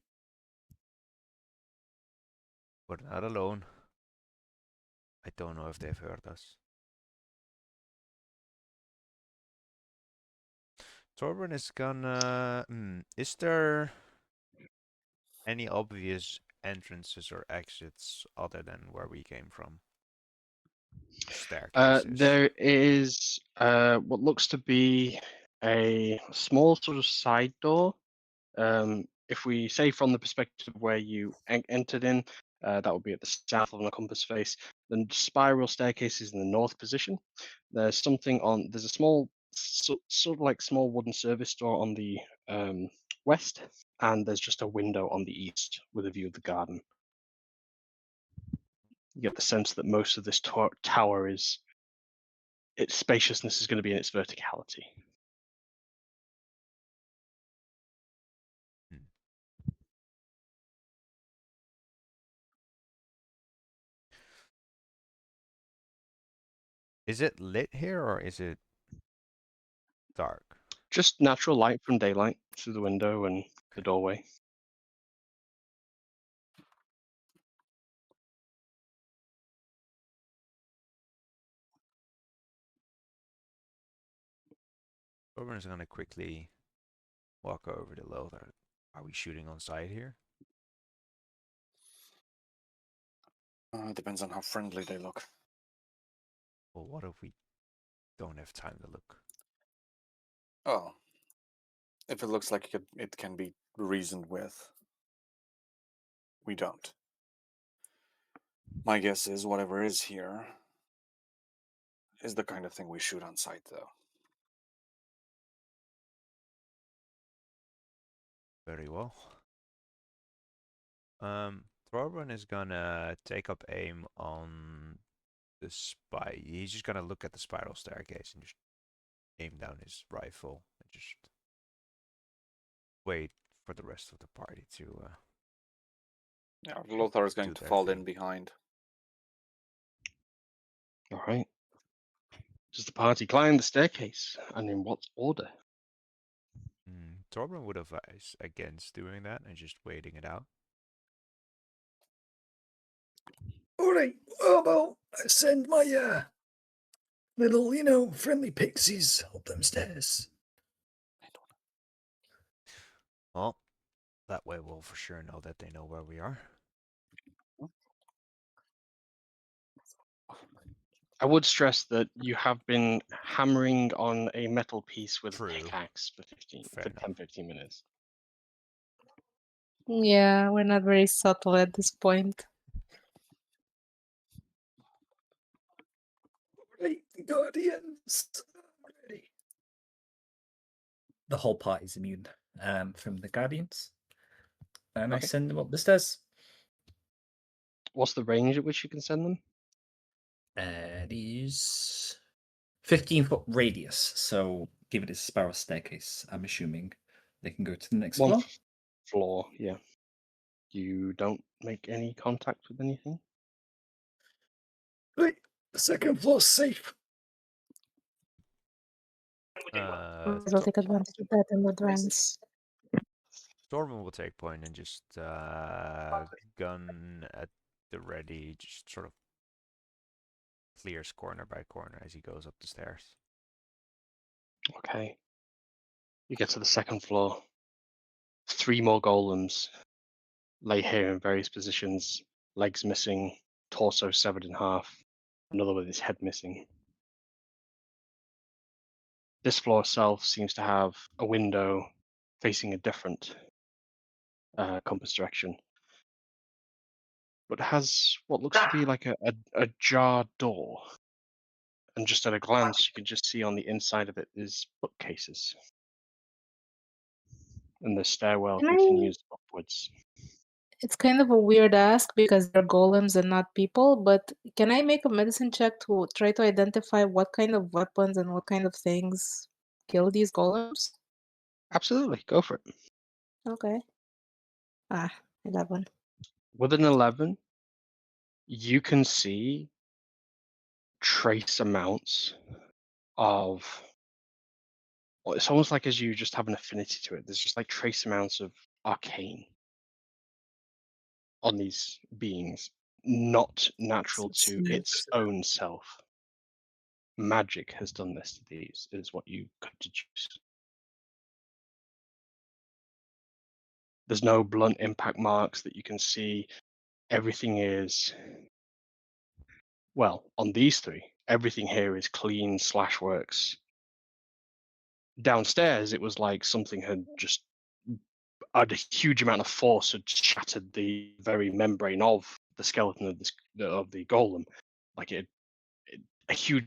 We're not alone. I don't know if they've heard us. Torben is gonna... is there any obvious entrances or exits other than where we came from? Or staircases? There is what looks to be a small sort of side door. If we say from the perspective where you entered in, that would be at the south of the compass face. The spiral staircase is in the north position. There's a small, sort of like small wooden service door on the west, and there's just a window on the east with a view of the garden. You get the sense that most of this tower its spaciousness is going to be in its verticality. Is it lit here or is it dark? Just natural light from daylight through the window and the doorway. Torben is gonna quickly walk over to Lothar. Are we shooting on sight here? Depends on how friendly they look. Well, what if we don't have time to look? Oh. If it looks like it can be reasoned with, we don't. My guess is whatever is here is the kind of thing we shoot on sight, though. Very well. Thorburn is gonna take up aim on the spy. He's just gonna look at the spiral staircase and just aim down his rifle and just wait for the rest of the party to Yeah, Lothar is going do to their fall thing. in behind. All right. Does the party climb the staircase, and in what order? Thorburn would advise against doing that and just waiting it out. All right. How about I send my little, friendly pixies up them stairs? Well, that way we'll for sure know that they know where we are. I would stress that you have been hammering on a metal piece with True. a pickaxe for Fair enough. 10-15 minutes. Yeah, we're not very subtle at this point. Right, Guardians. I'm ready. The whole party's immune from the Guardians. And I Okay. send them up the stairs. What's the range at which you can send them? It is 15-foot radius, so give it a spiral staircase. I'm assuming they can go to the next One floor. floor, yeah. You don't make any contact with anything? Right, the second floor's safe. I'll take advantage of that in advance. Thorburn will take point and just gun at the ready, just sort of clears corner by corner as he goes up the stairs. Okay. You get to the second floor. 3 more golems lay here in various positions, legs missing, torso severed in half, another with his head missing. This floor itself seems to have a window facing a different compass direction, but has what looks to be like a jar door. And just at a glance, you can just see on the inside of it is bookcases. And the stairwell Can I- continues upwards. It's kind of a weird ask because they're golems and not people, but can I make a medicine check to try to identify what kind of weapons and what kind of things kill these golems? Absolutely, go for it. Okay. I got one. With an 11, you can see trace amounts of. Well, it's almost like as you just have an affinity to it, there's just like trace amounts of arcane on these beings, not natural to Sneak. its own self. Magic has done this to these, is what you could deduce. There's no blunt impact marks that you can see. Everything is, well, on these 3, everything here is clean /works. Downstairs, it was like something had just had a huge amount of force had shattered the very membrane of the skeleton of the golem, like a huge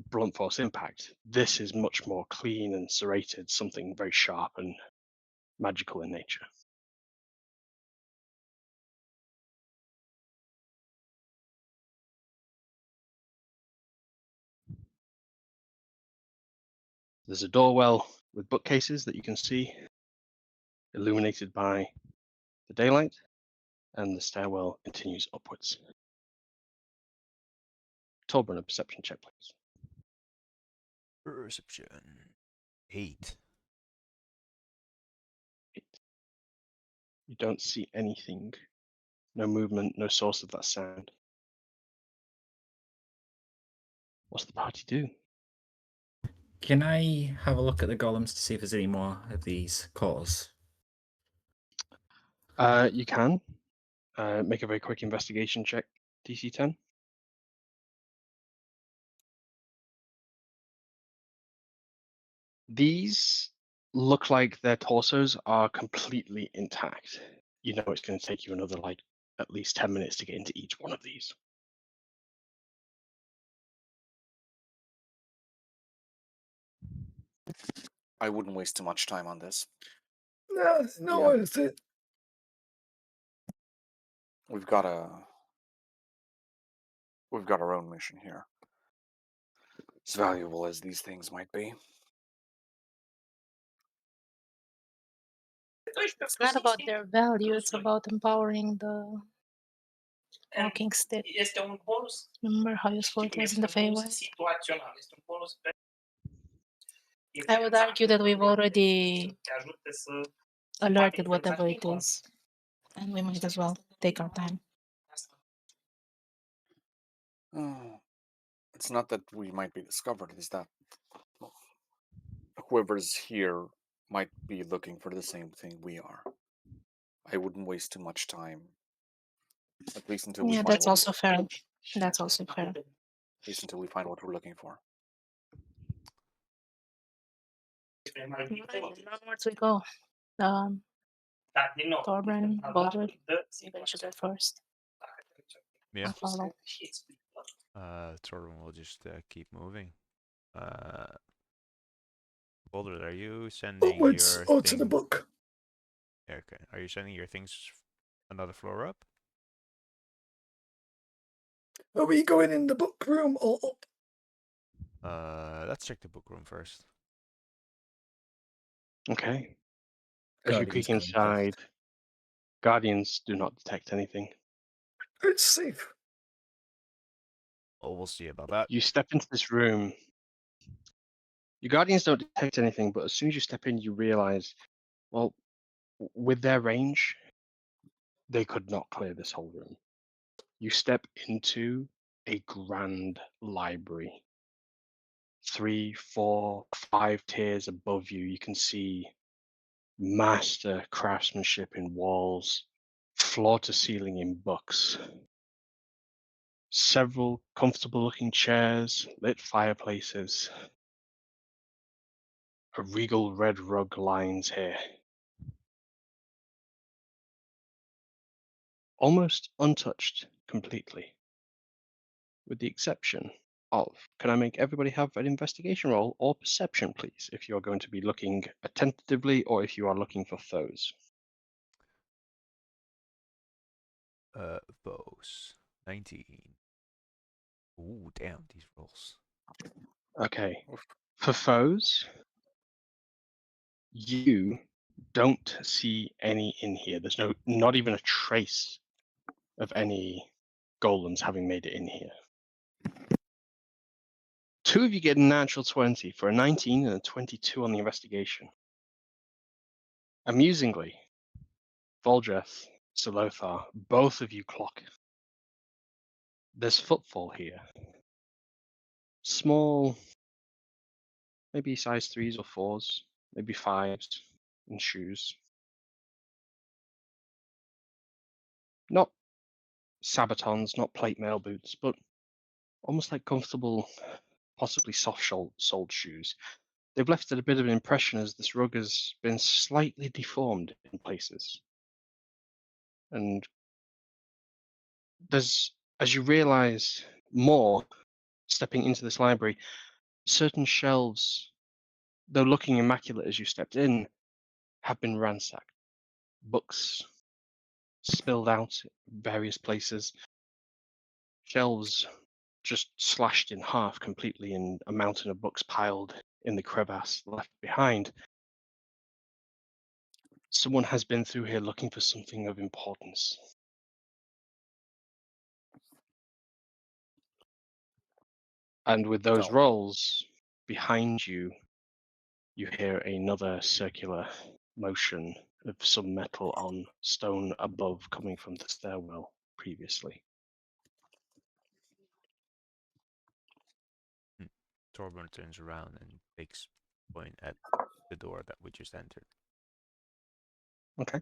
blunt force impact. This is much more clean and serrated, something very sharp and magical in nature. There's a doorwell with bookcases that you can see, illuminated by the daylight, and the stairwell continues upwards. Torburn, a perception check, please. Perception. 8. You don't see anything, no movement, no source of that sound. What's the party do? Can I have a look at the golems to see if there's any more of these cores? You can make a very quick investigation check, DC 10. These look like their torsos are completely intact. You know it's going to take you another like at least 10 minutes to get into each one of these. I wouldn't waste too much time on this. Nah, it's not Yeah. worth it. We've got our own mission here. As valuable as these things might be. It's not about their value, it's about empowering the walking stick. Remember how useful it was in the Feywild? I would argue that we've already alerted whatever it is, and we might as well take our time. It's not that we might be discovered, it's that whoever's here might be looking for the same thing we are. I wouldn't waste too much time. At least until we Yeah, find that's what also fair. That's also fair. at least until we find what we're looking for. Onwards we go. Thorbrand, Baldred, you guys should go first. Yeah. I'll follow. Torvin will just keep moving. Boulder, are you sending Upwards your or thing? to the book? Yeah, okay. Are you sending your things another floor up? Are we going in the book room or up? Let's check the book room first. Okay. As you Guardians peek going first. inside, Guardians do not detect anything. It's safe. Oh, we'll see about that. You step into this room. Your Guardians don't detect anything, but as soon as you step in, you realize, well, with their range, they could not clear this whole room. You step into a grand library. 3, 4, 5 tiers above you, you can see master craftsmanship in walls, floor to ceiling in books. Several comfortable looking chairs, lit fireplaces. A regal red rug lines here. Almost untouched completely. With the exception of, can I make everybody have an investigation roll or perception, please, if you're going to be looking attentively or if you are looking for foes? Foes. 19. Ooh, damn, these rolls. Okay. For foes, you don't see any in here. There's not even a trace of any golems having made it in here. 2 of you get a natural 20 for a 19 and a 22 on the investigation. Amusingly, Voldreth, Solothar, both of you clock. There's footfall here. Small, maybe size 3s or 4s, maybe 5s in shoes. Not sabatons, not plate mail boots, but almost like comfortable, possibly soft-soled shoes. They've left a bit of an impression as this rug has been slightly deformed in places. And there's, as you realize more, stepping into this library, certain shelves, though looking immaculate as you stepped in, have been ransacked. Books spilled out in various places. Shelves just slashed in half completely, and a mountain of books piled in the crevasse left behind. Someone has been through here looking for something of importance. And with those So- rolls behind you, you hear another circular motion of some metal on stone above coming from the stairwell previously. Torvin turns around and takes point at the door that we just entered. Okay.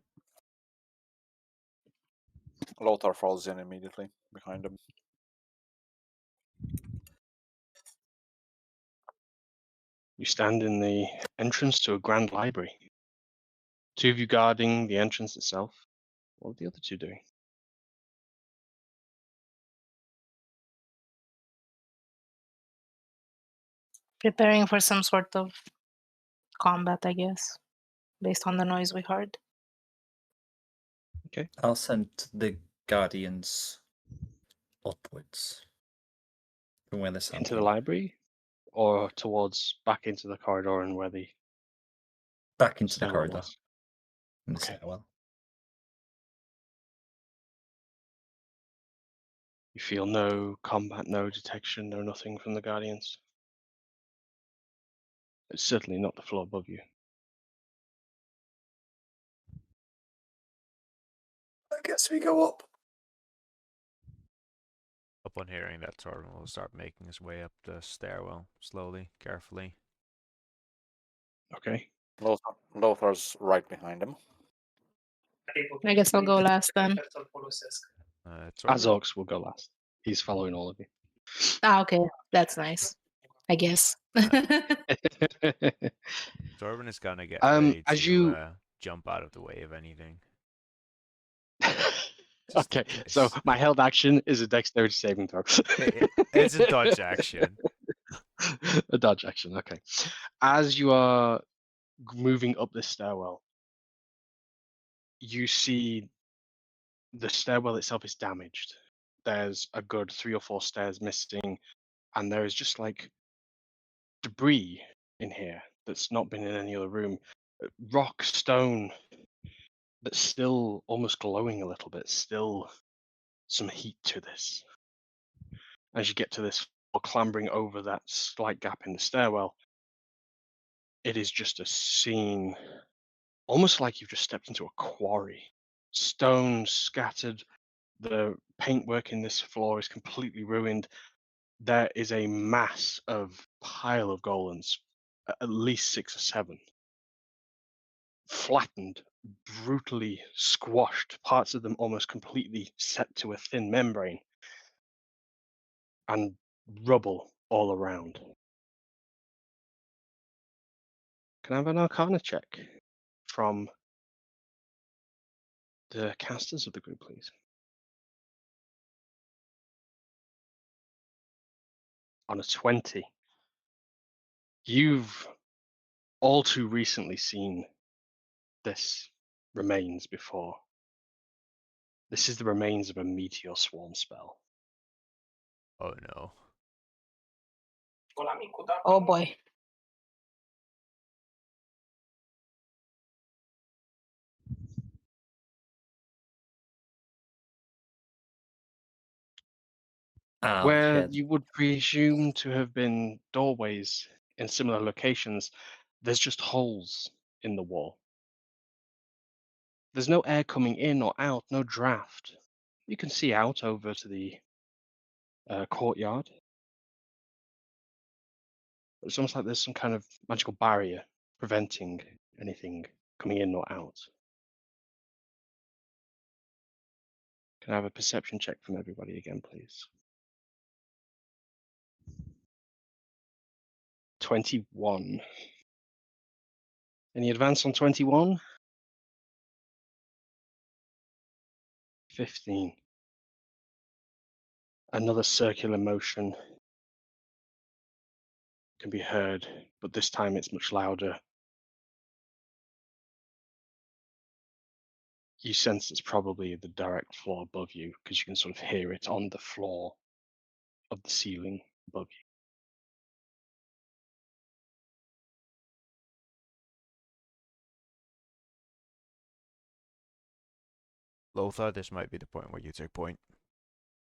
Lothar falls in immediately behind him. You stand in the entrance to a grand library. 2 of you guarding the entrance itself. What are the other 2 doing? Preparing for some sort of combat, I guess, based on the noise we heard. I'll send the guardians upwards from where they're standing. Into the library, or towards back into the corridor and where the Back into the stairwell corridor. was? In the Okay. stairwell. You feel no combat, no detection, no nothing from the guardians. It's certainly not the floor above you. I guess we go up. Upon hearing that, Torben will start making his way up the stairwell, slowly, carefully. Okay. Lothar's right behind him. I guess I'll go last then. Torben? Azorx will go last. He's following all of you. Ah, okay. That's nice. I guess. Torben is gonna get ready as to you jump out of the way of anything. okay, so my held action is a dexterity saving throw. It's a dodge action. A dodge action, okay. As you are moving up this stairwell, you see the stairwell itself is damaged. There's a good 3 or 4 stairs missing, and there is just like debris in here that's not been in any other room. Rock, stone, that's still almost glowing a little bit, still some heat to this. As you get to this floor, clambering over that slight gap in the stairwell, it is just a scene almost like you've just stepped into a quarry. Stones scattered, the paintwork in this floor is completely ruined. There is a mass of pile of golems, at least 6 or 7, flattened, brutally squashed, parts of them almost completely set to a thin membrane, and rubble all around. Can I have an Arcana check from the casters of the group, please? On a 20. You've all too recently seen this remains before. This is the remains of a meteor swarm spell. Oh no. Oh boy. Where Yeah. you would presume to have been doorways in similar locations, there's just holes in the wall. There's no air coming in or out, no draft. You can see out over to the courtyard. It's almost like there's some kind of magical barrier preventing anything coming in or out. Can I have a perception check from everybody again, please? 21. Any advance on 21? 15. Another circular motion can be heard, but this time it's much louder. You sense it's probably the direct floor above you because you can sort of hear it on the floor of the ceiling above you. Lothar, this might be the point where you take point.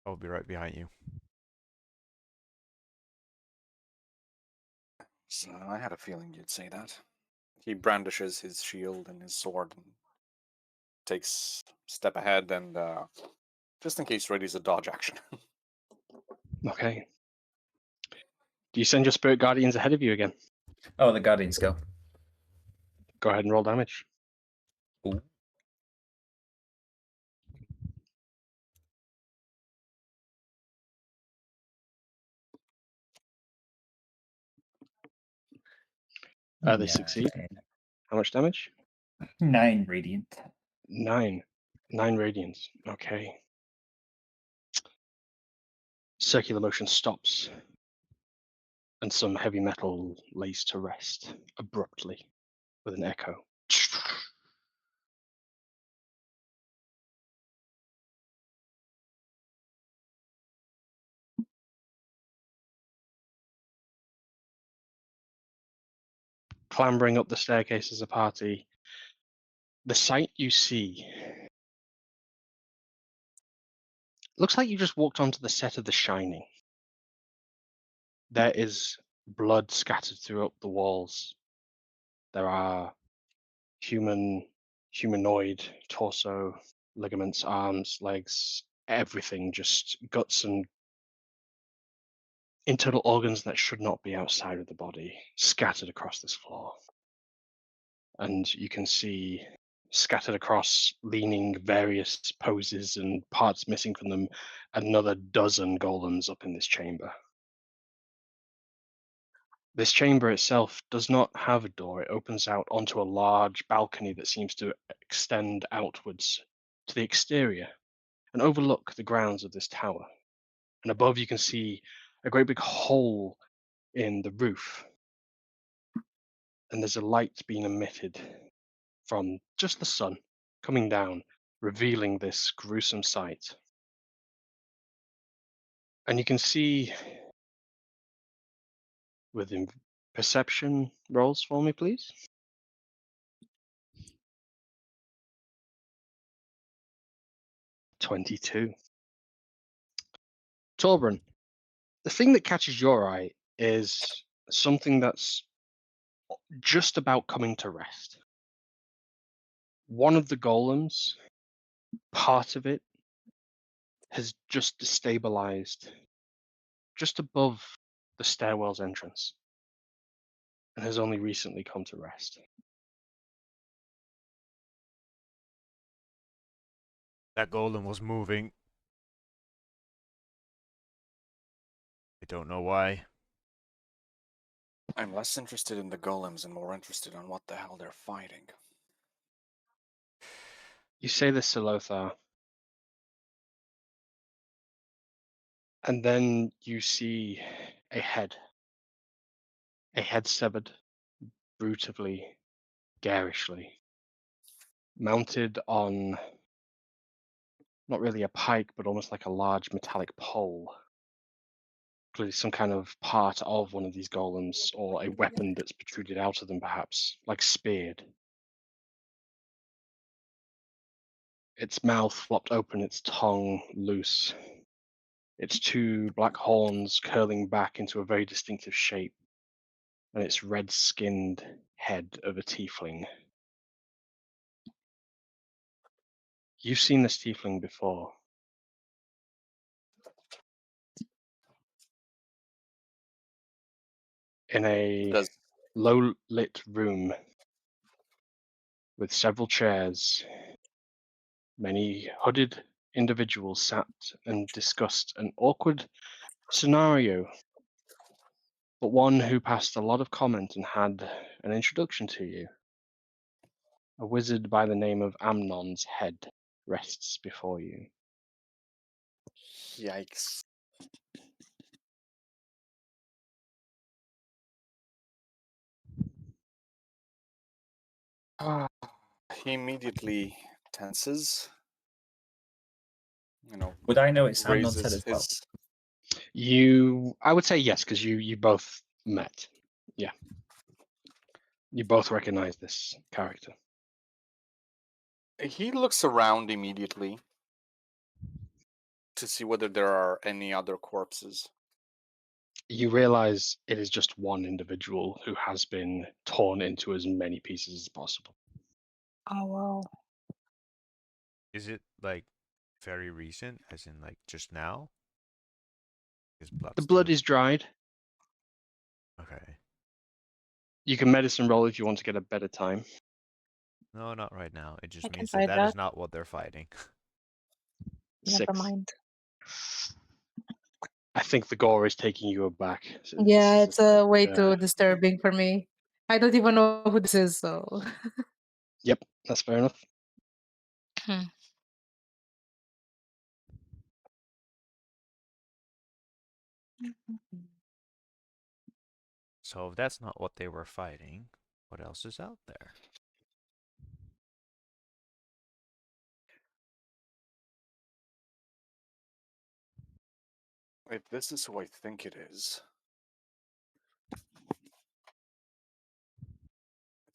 I'll be right behind you. So I had a feeling you'd say that. He brandishes his shield and his sword and takes a step ahead and just in case readies a dodge action. Okay. Do you send your spirit guardians ahead of you again? Oh, the guardians go. Go ahead and roll damage. Ooh. They succeed. How much damage? 9 radiant. 9. 9 radiance. Okay. Circular motion stops, and some heavy metal lays to rest abruptly with an echo. clambering up the staircase as a party. The sight you see looks like you just walked onto the set of The Shining. There is blood scattered throughout the walls. There are humanoid torso, ligaments, arms, legs, everything, just guts and internal organs that should not be outside of the body, scattered across this floor. And you can see scattered across, leaning various poses and parts missing from them, another dozen golems up in this chamber. This chamber itself does not have a door. It opens out onto a large balcony that seems to extend outwards to the exterior and overlook the grounds of this tower. And above you can see a great big hole in the roof. And there's a light being emitted from just the sun coming down, revealing this gruesome sight. And you can see within perception rolls for me, please. 22. Torbrun, the thing that catches your eye is something that's just about coming to rest. One of the golems, part of it, has just destabilized just above the stairwell's entrance and has only recently come to rest. That golem was moving. I don't know why. I'm less interested in the golems and more interested on what the hell they're fighting. You say this to Lothar, and then you see a head severed brutally, garishly, mounted on not really a pike, but almost like a large metallic pole. Clearly some kind of part of one of these golems, or a weapon that's protruded out of them, perhaps, like speared. Its mouth flopped open, its tongue loose. Its two black horns curling back into a very distinctive shape, and its red-skinned head of a tiefling. You've seen this tiefling before. In a Does low-lit room with several chairs, many hooded individuals sat and discussed an awkward scenario, but one who passed a lot of comment and had an introduction to you. A wizard by the name of Amnon's head rests before you. Yikes. He immediately tenses. Would I know it's Amnon's head Raises as well? his. I would say yes, because you both met. Yeah. You both recognize this character. He looks around immediately to see whether there are any other corpses. You realize it is just one individual who has been torn into as many pieces as possible. Oh wow. Is it like very recent, as in like just now? Is blood The blood still... is dried. Okay. You can medicine roll if you want to get a better time. No, not right now. It just I can means try that is that. not what they're fighting. Never 6. mind. I think the gore is taking you aback. Yeah, it's way too disturbing for me. I don't even know who this is, so. Yep, that's fair enough. So if that's not what they were fighting, what else is out there? If this is who I think it is,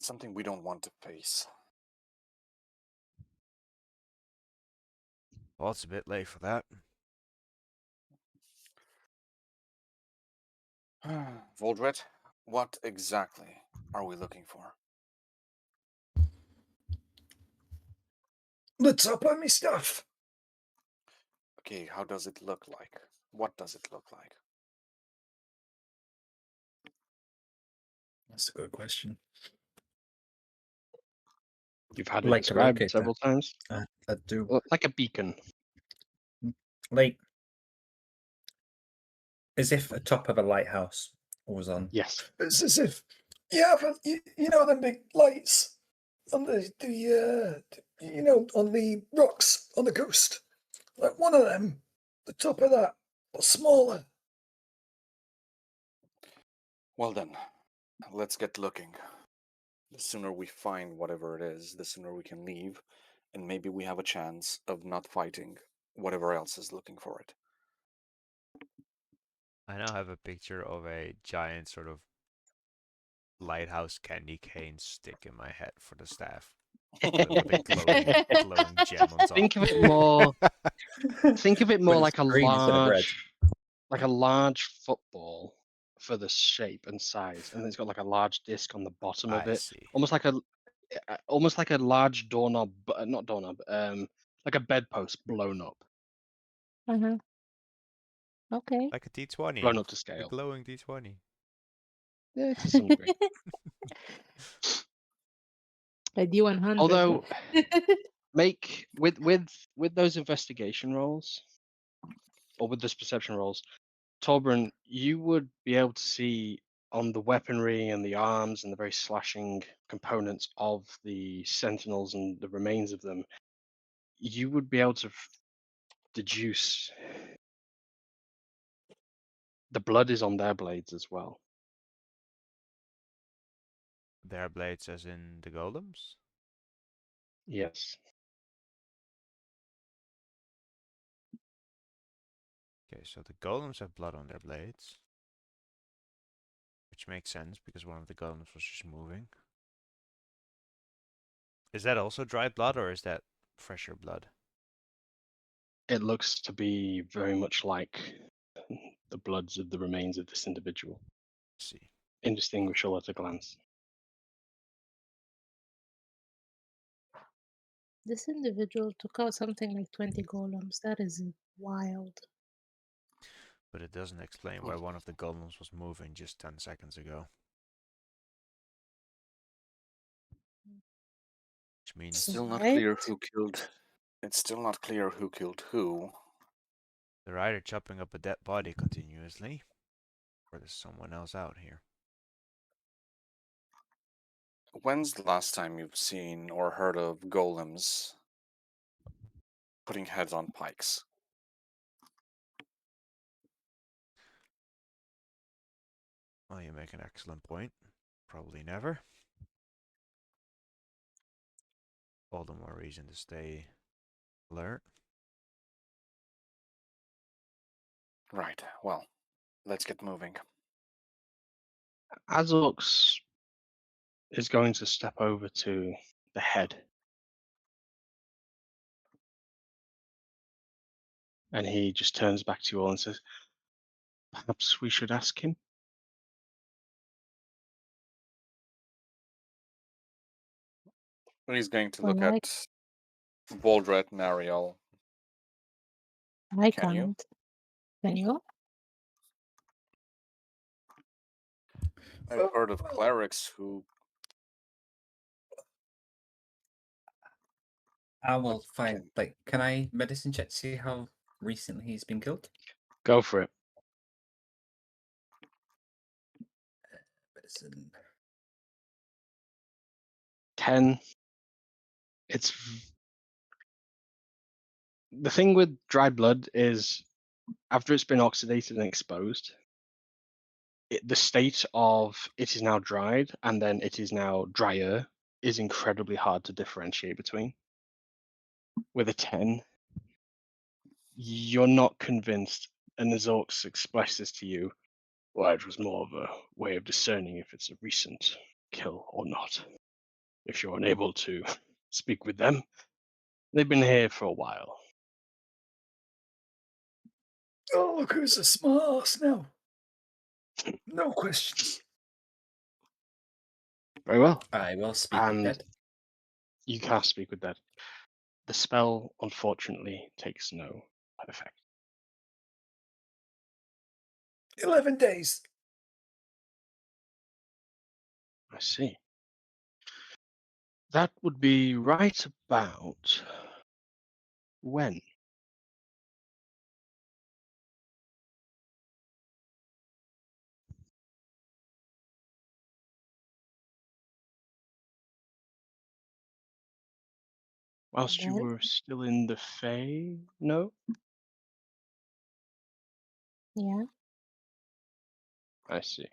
something we don't want to face. Well, it's a bit late for that. Voldret, what exactly are we looking for? The top of me stuff. Okay, how does it look like? What does it look like? That's a good question. You've had it Like a described locator. several times. I do. Like a beacon. Like, as if atop of a lighthouse was on. Yes. It's as if you have you know them big lights on the you know, on the rocks on the coast. Like one of them, the top of that, but smaller. Well then, let's get looking. The sooner we find whatever it is, the sooner we can leave, and maybe we have a chance of not fighting whatever else is looking for it. I now have a picture of a giant sort of lighthouse candy cane stick in my head for the staff. With a glowing gem on top. Think of it more. Think of it more But like it's a green instead of red. large football for the shape and size, and then it's got like a large disc on the bottom of I it, see. almost like a large doorknob, but not doorknob, like a bedpost blown up Uh-huh. Okay. Like a D20. blown up to A scale. glowing D20. Yeah, to some degree. A D100. Although, make with those investigation rolls, or with those perception rolls, Torbran, you would be able to see on the weaponry and the arms and the very slashing components of the sentinels and the remains of them, you would be able to deduce the blood is on their blades as well. Their blades as in the golems? Yes. Okay, so the golems have blood on their blades. Which makes sense because one of the golems was just moving. Is that also dried blood or is that fresher blood? It looks to be very much like the bloods of the remains of this individual. Let's see. Indistinguishable at a glance. This individual took out something like 20 golems. That is wild. But it doesn't explain why one of the golems was moving just 10 seconds ago. Which means Still not Right? clear who killed. It's still not clear who killed who. they're either chopping up a dead body continuously, or there's someone else out here. When's the last time you've seen or heard of golems putting heads on pikes? Well, you make an excellent point. Probably never. All the more reason to stay alert. Right, well, let's get moving. Azorx is going to step over to the head. And he just turns back to you all and says, perhaps we should ask him. And he's going to Well, look at Voldret and Ariel. I Can you? can't. Can you? I've heard of clerics who... I will find, like, can I medicine check to see how recently he's been killed? Go for it. Medicine. 10. It's the thing with dried blood is after it's been oxidated and exposed, the state of it is now dried and then it is now drier is incredibly hard to differentiate between. With a 10, you're not convinced, and the Zorks express this to you. Well, it was more of a way of discerning if it's a recent kill or not. if you're unable to speak with them. They've been here for a while. Oh, look who's a smart ass now. No questions. Very well. I will speak with And that. you cast Speak with Dead. The spell, unfortunately, takes no effect. 11 days. I see. That would be right about when? Whilst you Well, were still in the Fae? No? yeah. I see.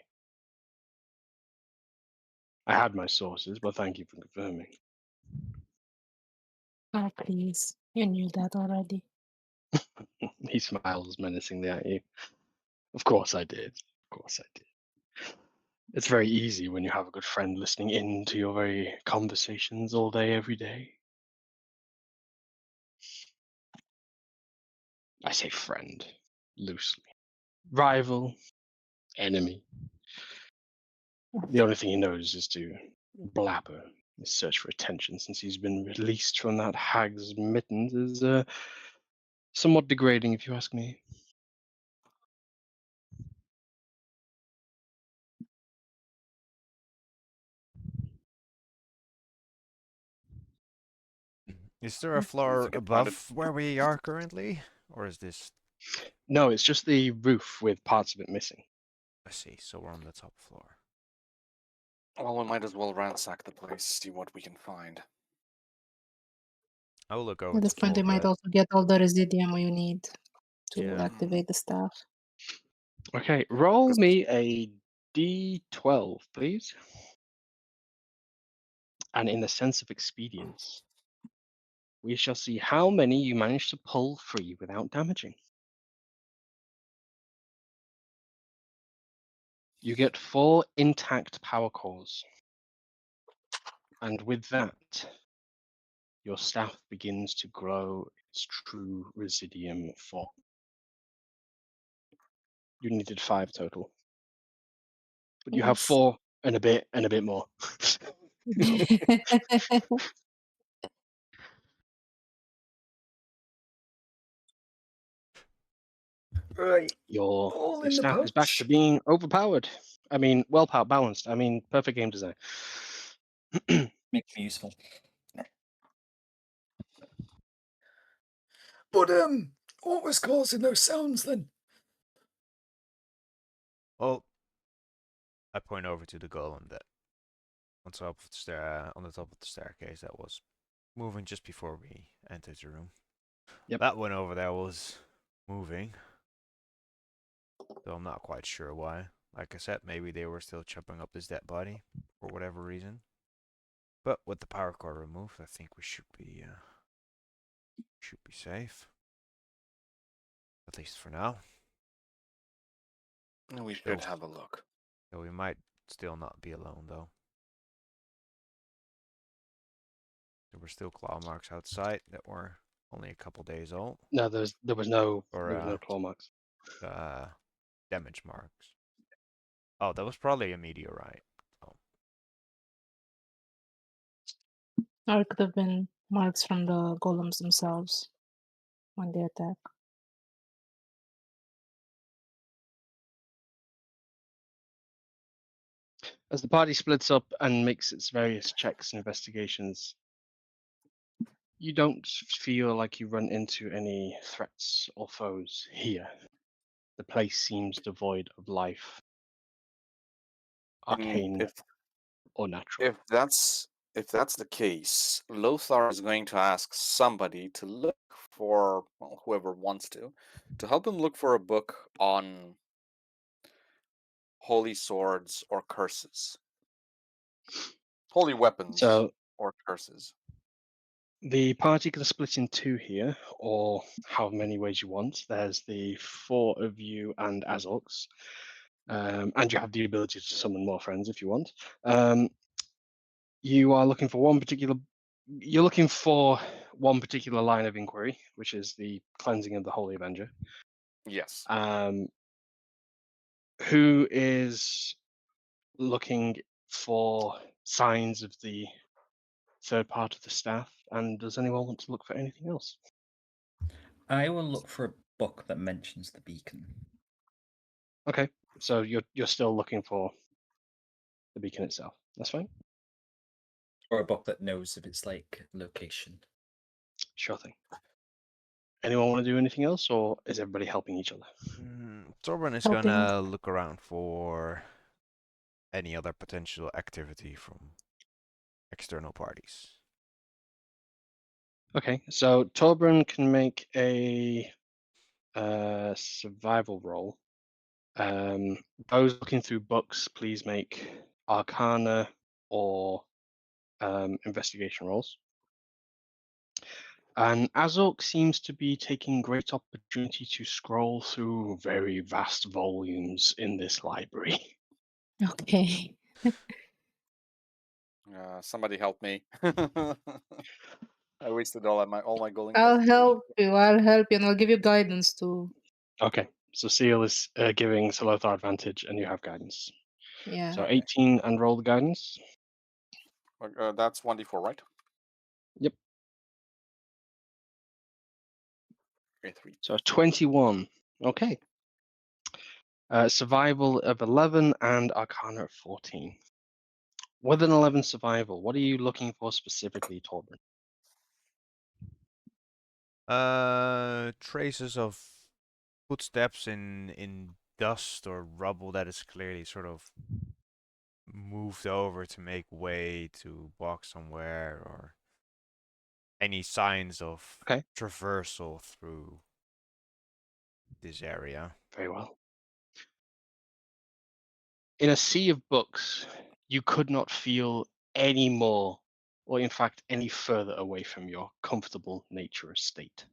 I had my sources, but thank you for confirming. Oh, please. You knew that already. He smiles menacingly at you. Of course I did. Of course I did. It's very easy when you have a good friend listening in to your very conversations all day, every day. I say friend, loosely. Rival, enemy. The only thing he knows is to blabber. His search for attention since he's been released from that hag's mittens is somewhat degrading, if you ask me. Is there a Mm. floor Think about it. above where we are currently? Or is this... No, it's just the roof with parts of it missing. I see, so we're on the top floor. Well, we might as well ransack the place, see what we can find. I will look over At to this point, they might Folka. also get all the residium you need to Yeah. activate the staff. Okay, roll Because me a d12, please. And in the sense of expedience, we shall see how many you manage to pull free without damaging. You get 4 intact power cores. And with that, your staff begins to grow its true residium form. You needed 5 total. But you have Yes. 4 and a bit more. Right. Your All in the staff is back to pouch. being overpowered. I mean, well balanced. I mean, perfect game design. Make me useful. But, what was causing those sounds then? Well, I point over to the golem that on top of the on the top of the staircase that was moving just before we entered the room. Yep. That one over there was moving. Though I'm not quite sure why. Like I said, maybe they were still chopping up this dead body for whatever reason. But with the power core removed, I think we should be safe. At least for now. we should Still, have a look. we might still not be alone though. There were still claw marks outside that were only a couple days old. No, there was no Or claw marks. damage marks. Oh, that was probably a meteorite. Oh. Or it could have been marks from the golems themselves when they attack. As the party splits up and makes its various checks and investigations, you don't feel like you run into any threats or foes here. The place seems devoid of life, arcane If or natural. if that's the case, Lothar is going to ask somebody to look for, well, whoever wants to help him look for a book on holy swords or curses, holy weapons So or curses. the party can split in 2 here, or however many ways you want. There's the 4 of you and Azorx. And you have the ability to summon more friends if you want. You are looking for one particular. You're looking for one particular line of inquiry, which is the cleansing of the Holy Avenger. Yes. Who is looking for signs of the third part of the staff, and does anyone want to look for anything else? I will look for a book that mentions the beacon. Okay, so you're still looking for the beacon itself. That's fine. Or a book that knows of its like location. Sure thing. Anyone want to do anything else, or is everybody helping each other? Torben is Helping. gonna look around for any other potential activity from external parties. Okay, so Torbjorn can make a survival roll. Those looking through books, please make Arcana or investigation rolls. And Azork seems to be taking great opportunity to scroll through very vast volumes in this library. Okay. Somebody help me. I wasted all my gold. I'll help you. I'll help you, and I'll give you guidance too. Okay, so Seal is giving Salothar advantage, and you have guidance. Yeah. So 18 and roll the guidance. That's 1d4, right? Yep. Okay, 3. So 21. Okay. Survival of 11 and Arcana of 14. With an 11 survival, what are you looking for specifically, Torbjorn? Traces of footsteps in dust or rubble that is clearly sort of moved over to make way to walk somewhere, or any signs of Okay. traversal through this area. Very well. In a sea of books, you could not feel any more, or in fact, any further away from your comfortable nature state.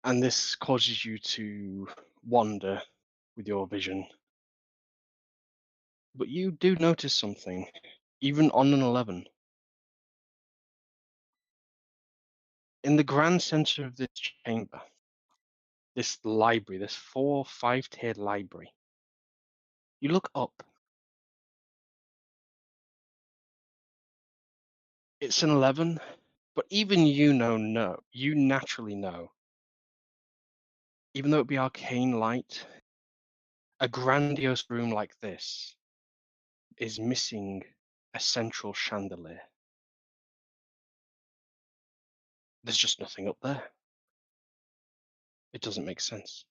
And this causes you to wander with your vision. But you do notice something, even on an 11. In the grand center of this chamber, this library, this 4 or 5-tiered library, you look up. It's an 11, but even you naturally know, even though it be arcane light, a grandiose room like this is missing a central chandelier. There's just nothing up there. It doesn't make sense.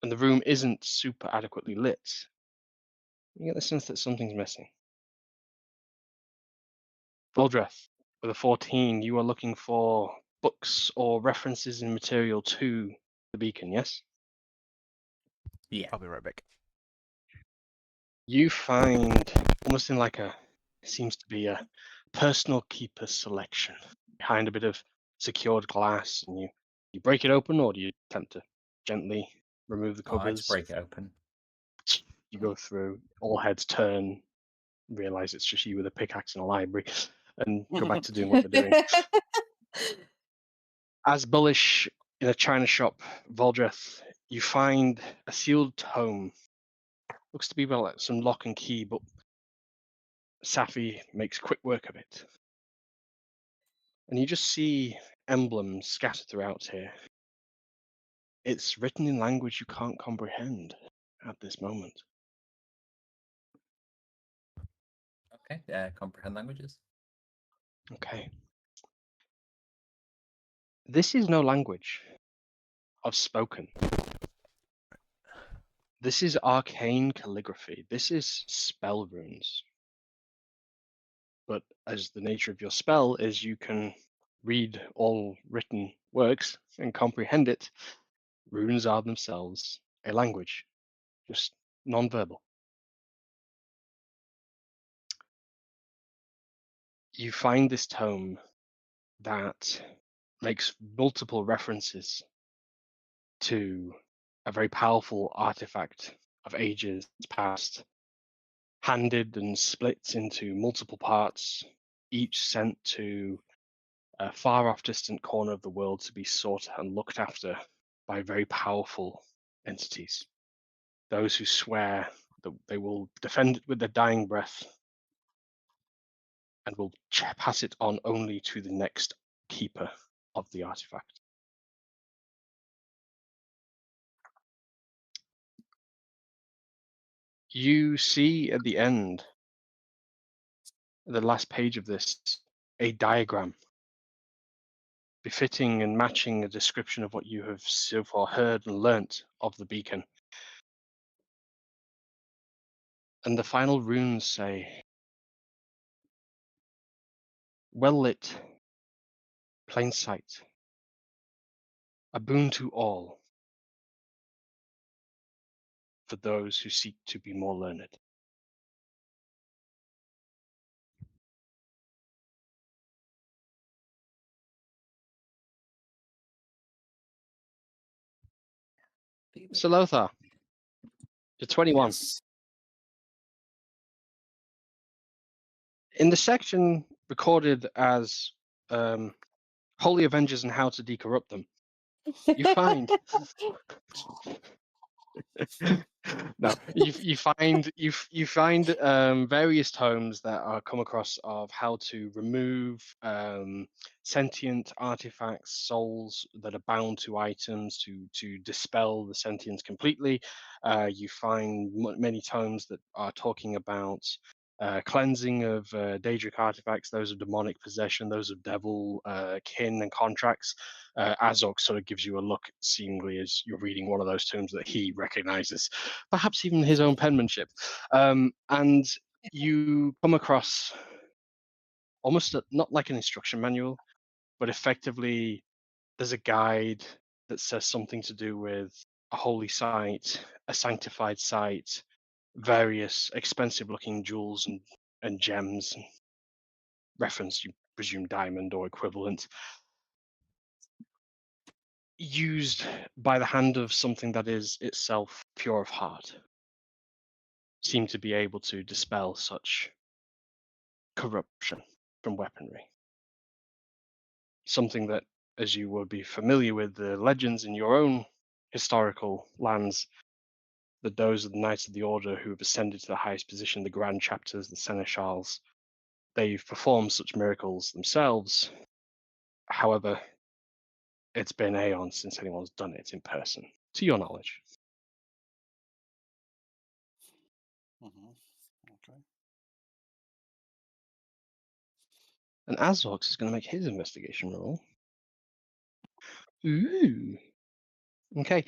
And the room isn't super adequately lit. You get the sense that something's missing. Voldreth, with a 14, you are looking for books or references in material to the beacon, yes? Yeah. I'll be right back. You find almost in like seems to be a personal keeper selection behind a bit of secured glass, and you break it open, or do you attempt to gently remove the Oh, I'd covers? break it open. You go through, all heads turn, realize it's just you with a pickaxe in a library, and go back to doing what they're doing. As bullish in a china shop, Voldreth, you find a sealed tome. Looks to be well like some lock and key, but Safi makes quick work of it. And you just see emblems scattered throughout here. It's written in language you can't comprehend at this moment. Okay, comprehend languages. Okay. This is no language of spoken. This is arcane calligraphy. This is spell runes. But as the nature of your spell is you can read all written works and comprehend it, runes are themselves a language, just non-verbal. You find this tome that makes multiple references to a very powerful artifact of ages past, handed and split into multiple parts, each sent to a far off distant corner of the world to be sought and looked after by very powerful entities. Those who swear that they will defend it with their dying breath and will pass it on only to the next keeper of the artifact. You see at the end, the last page of this, a diagram befitting and matching a description of what you have so far heard and learnt of the beacon. And the final runes say, well lit, plain sight, a boon to all, for those who seek to be more learned. So Lothar, you're 21. Yes. In the section recorded as Holy Avengers and How to Decorrupt Them, you find no, you find various tomes that are come across of how to remove sentient artifacts, souls that are bound to items to dispel the sentience completely. You find many tomes that are talking about cleansing of Daedric artifacts, those of demonic possession, those of devil kin and contracts. Azog sort of gives you a look seemingly as you're reading one of those tomes that he recognizes, perhaps even his own penmanship. And you come across almost not like an instruction manual, but effectively there's a guide that says something to do with a holy site, a sanctified site, various expensive looking jewels and gems, reference, you presume, diamond or equivalent, used by the hand of something that is itself pure of heart, seem to be able to dispel such corruption from weaponry. Something that, as you would be familiar with the legends in your own historical lands, that those of the Knights of the Order who have ascended to the highest position, the Grand Chapters, the Seneschals, they've performed such miracles themselves. However, it's been aeons since anyone's done it in person, to your knowledge. Mm-hmm. Okay. And Azox is going to make his investigation roll. Ooh. Okay.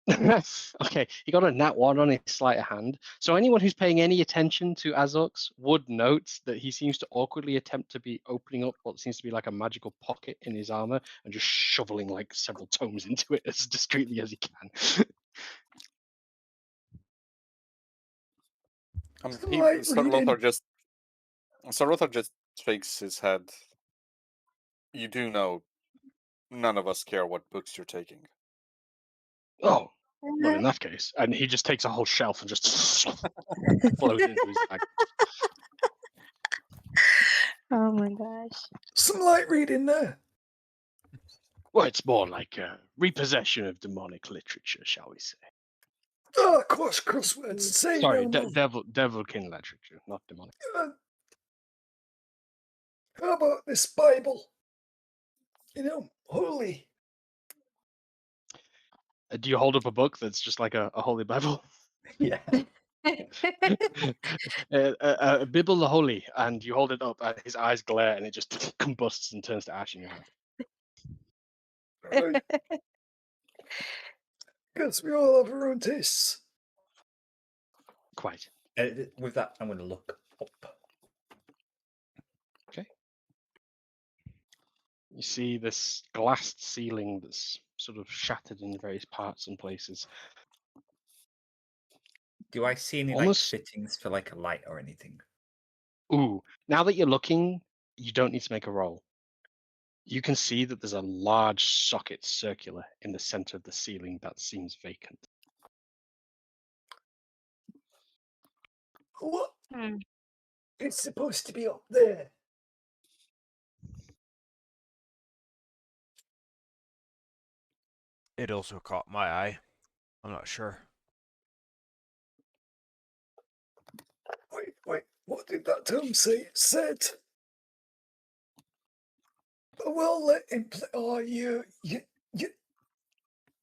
Okay, he got a nat 1 on his sleight of hand. So anyone who's paying any attention to Azox would note that he seems to awkwardly attempt to be opening up what seems to be like a magical pocket in his armor and just shoveling like several tomes into it as discreetly as he can. Light reading. Lothar just shakes his head. You do know none of us care what books you're taking. Oh, well, in that case. And he just takes a whole shelf and just flows it into his bag. Oh my gosh. Some light reading there. Well, it's more like a repossession of demonic literature, shall we say. Oh, of course, crosswords. Say Sorry, no more. devilkin literature, not demonic. How about this Bible? You know, holy. Do you hold up a book that's just like a holy Bible? Yeah. A Bible the Holy, and you hold it up, and his eyes glare, and it just combusts and turns to ash in your hand. Guess we all have our own tastes. Quite. With that, I'm going to look up. Okay. You see this glassed ceiling that's sort of shattered in various parts and places. Do I see any Almost- like fittings for like a light or anything? Ooh, now that you're looking, you don't need to make a roll. You can see that there's a large socket circular in the center of the ceiling that seems vacant. What? Hmm. It's supposed to be up there. It also caught my eye. I'm not sure. Wait. What did that tome say? It said. Well, let him play. Oh, you.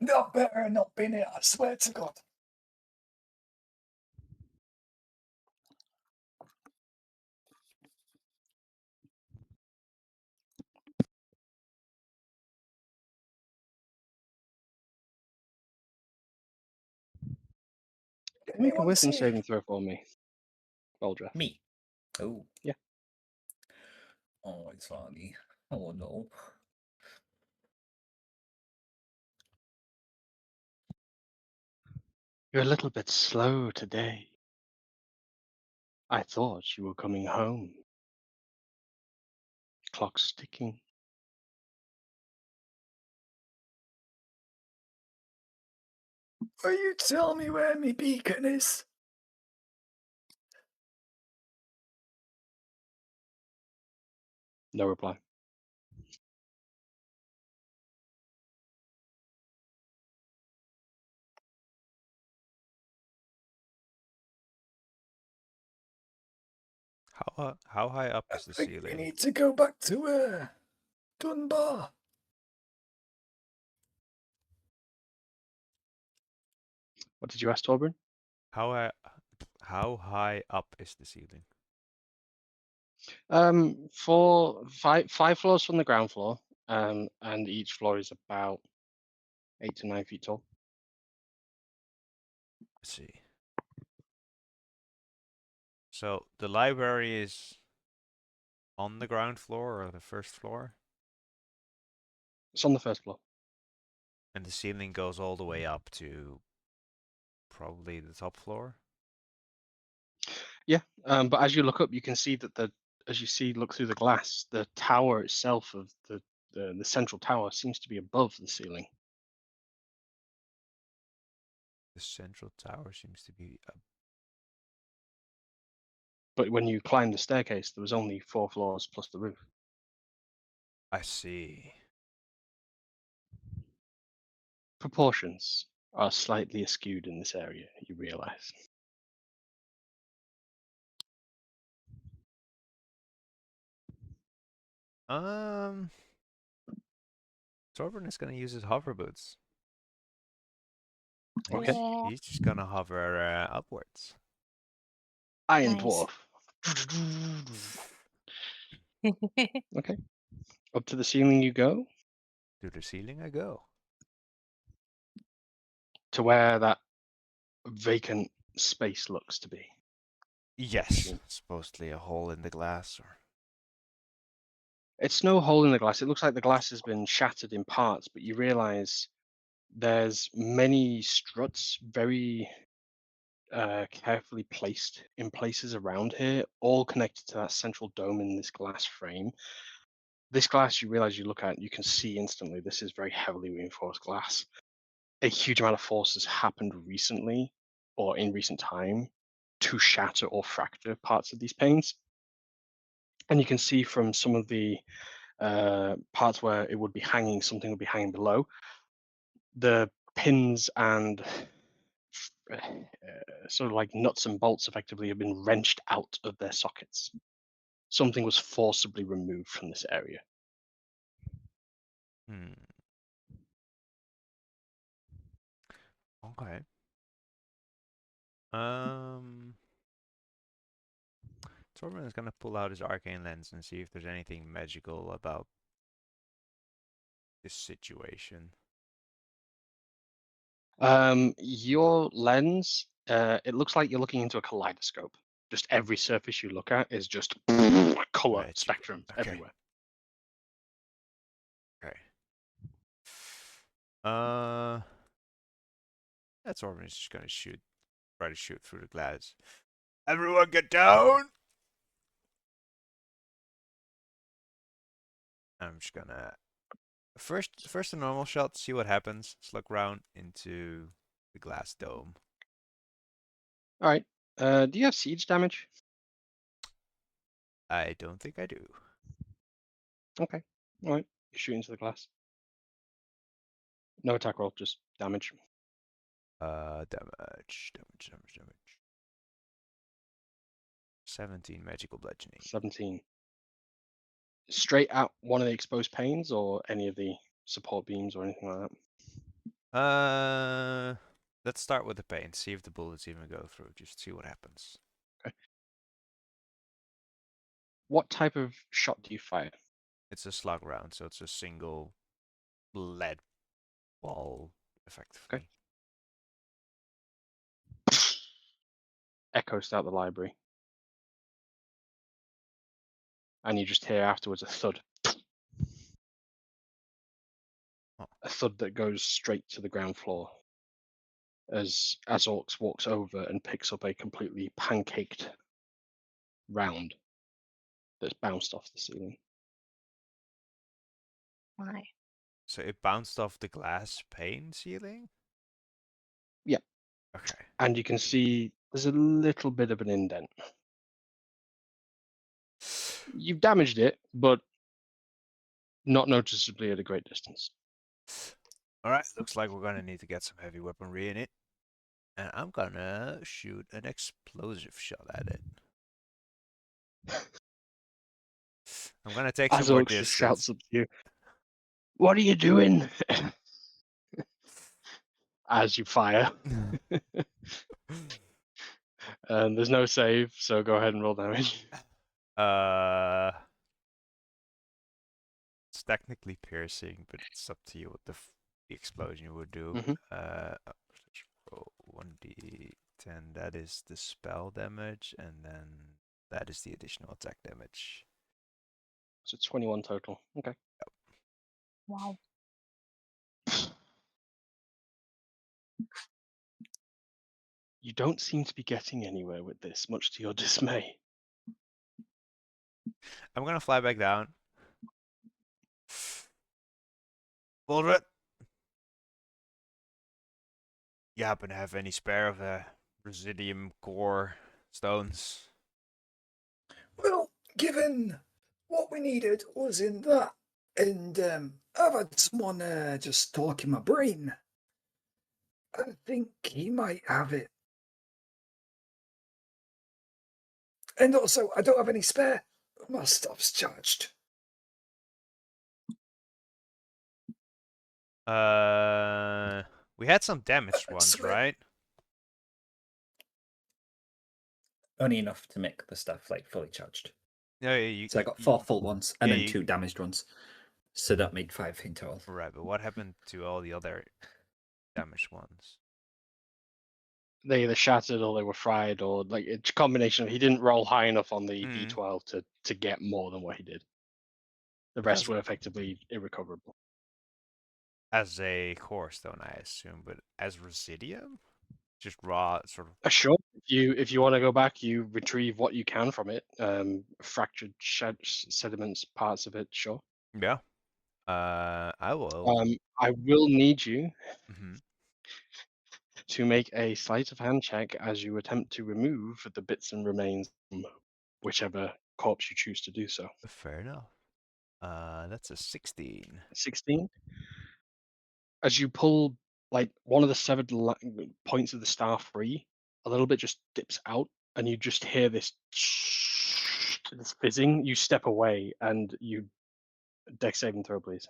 That better not been it. I swear to God. Make a Anyone wisdom see? saving throw for me, Boldra. Me. Oh. Yeah. Oh, it's funny. Oh no. You're a little bit slow today. I thought you were coming home. Clock's ticking. Will you tell me where me beacon is? No reply. How high up I is the think we ceiling? need to go back to Dunbar. What did you ask, Torben? How high up is the ceiling? For five floors from the ground floor, and each floor is about 8 to 9 feet tall. Let's see. So the library is on the ground floor or the first floor? It's on the first floor. And the ceiling goes all the way up to probably the top floor? Yeah, but as you look up, you can see that look through the glass, the tower itself of the central tower seems to be above the ceiling. The central tower seems to be up. But when you climb the staircase, there was only 4 floors plus the roof. I see. Proportions are slightly askewed in this area, you realize. Torben is gonna use his hover boots. Okay. Yeah. He's just gonna hover upwards. Iron Nice. Dwarf. Okay. Up to the ceiling you go, To the ceiling I go. to where that vacant space looks to be. Yes, supposedly a hole in the glass or It's no hole in the glass. It looks like the glass has been shattered in parts, but you realize there's many struts very carefully placed in places around here, all connected to that central dome in this glass frame. This glass, you realize you look at, you can see instantly this is very heavily reinforced glass. A huge amount of force has happened recently or in recent time to shatter or fracture parts of these panes. And you can see from some of the parts where it would be hanging, something would be hanging below. The pins and sort of like nuts and bolts effectively have been wrenched out of their sockets. Something was forcibly removed from this area. Okay. Torben is gonna pull out his arcane lens and see if there's anything magical about this situation. Your lens, it looks like you're looking into a kaleidoscope. Just every surface you look at is just color Magical. spectrum Okay. everywhere. Okay. That's Torben is just gonna try to shoot through the glass. Everyone get down! I'm just gonna first a normal shot, see what happens. Slug round into the glass dome. All right. Do you have siege damage? I don't think I do. Okay. All right. You shoot into the glass. No attack roll, just damage. Damage. 17 magical bludgeoning. 17. Straight at one of the exposed panes or any of the support beams or anything like that? Let's start with the paint. See if the bullets even go through. Just see what happens. Okay. What type of shot do you fire? It's a slug round, so it's a single lead ball, effectively. Echoes out the library. And you just hear afterwards a thud. Oh. A thud that goes straight to the ground floor. As Orcs walks over and picks up a completely pancaked round that's bounced off the ceiling. Why? So it bounced off the glass pane ceiling? Yeah. Okay. And you can see there's a little bit of an indent. You've damaged it, but not noticeably at a great distance. Alright, looks like we're gonna need to get some heavy weaponry in it. And I'm gonna shoot an explosive shot at it. I'm gonna take some more Orcs just shouts distance. up to you, "What are you doing?" As you fire. And there's no save, so go ahead and roll damage. It's technically piercing, but it's up to you what the explosion would do. Mhm. Let's roll 1d10. That is the spell damage, and then that is the additional attack damage. So 21 total. Okay. Wow. You don't seem to be getting anywhere with this, much to your dismay. I'm gonna fly back down. Baldred, you happen to have any spare of the Residium core stones? Well, given what we needed was in that, and I've had someone just talk in my brain, I think he might have it. And also, I don't have any spare. My stuff's charged. We had some damaged ones, Swear. right? Only enough to make the stuff like fully charged. No, you. So I got 4 full ones and yeah, then 2 damaged ones. So that made 5 in total. Right, but what happened to all the other damaged ones? They either shattered or they were fried, or like it's a combination of he didn't roll high enough on the D12 to get more than what he did. The rest were effectively irrecoverable. As a core stone, I assume, but as Residium? Just raw, sort of. Sure. If you want to go back, you retrieve what you can from it. Fractured sediments, parts of it. Sure. Yeah. I will. I will need you Mhm. to make a sleight of hand check as you attempt to remove the bits and remains from whichever corpse you choose to do so. Fair enough. That's a 16. 16. As you pull like one of the severed points of the star free, a little bit just dips out, and you just hear this fizzing. You step away, and you dex saving throw, please.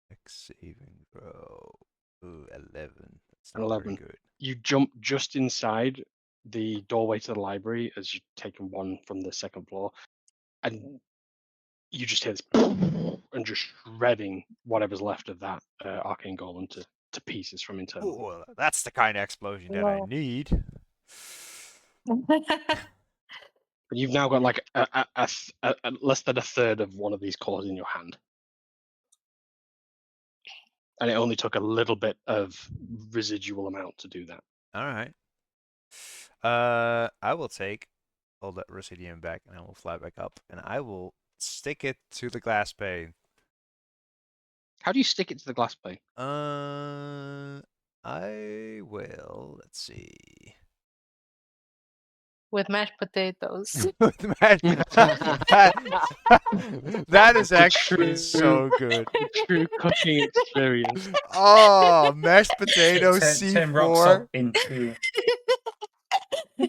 Dex saving throw. Ooh, 11. That's An not 11. very good. You jump just inside the doorway to the library as you've taken one from the second floor, and you just hear this and just shredding whatever's left of that arcane golem to pieces from internally. Ooh, that's the kind of explosion that I Wow. need. But you've now got like a less than a third of one of these cores in your hand. And it only took a little bit of residual amount to do that. All right. I will take all that Residium back, and I will fly back up, and I will stick it to the glass pane. How do you stick it to the glass pane? I will. Let's see. with mashed potatoes. That is actually so good. The true cooking experience. Oh, mashed potatoes, Turn rock salt C4. into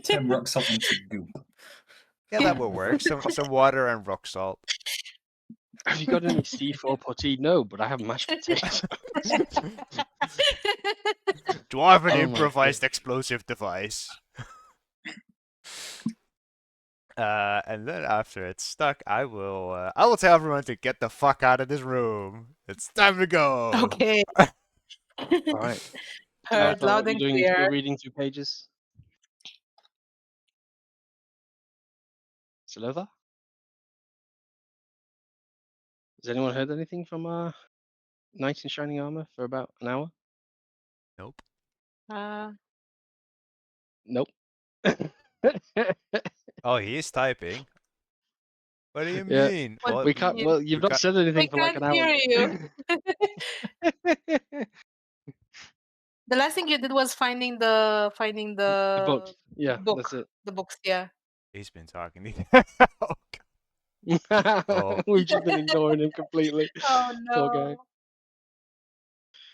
turn rock salt into goop. Yeah, that would work. Some water and rock salt. Have you got any C4 putty? No, but I have mashed potatoes. Do I have an Oh my improvised explosive device? And then after it's stuck, I will tell everyone to get the fuck out of this room. It's time to go. Okay. All right. Heard So loud what are you and doing? You're still clear. reading 2 pages? Salova? Has anyone heard anything from Knight in Shining Armor for about an hour? Nope. Nope. Oh, he is typing. What do you Yeah. mean? What Well, We do can't. you Well, we you've not got said I anything for like can't an hour. hear you. The last thing you did was finding the The books. Yeah, book. that's it. The books, yeah. He's been talking to me. Oh. We've just been ignoring him completely. Oh Poor guy. no.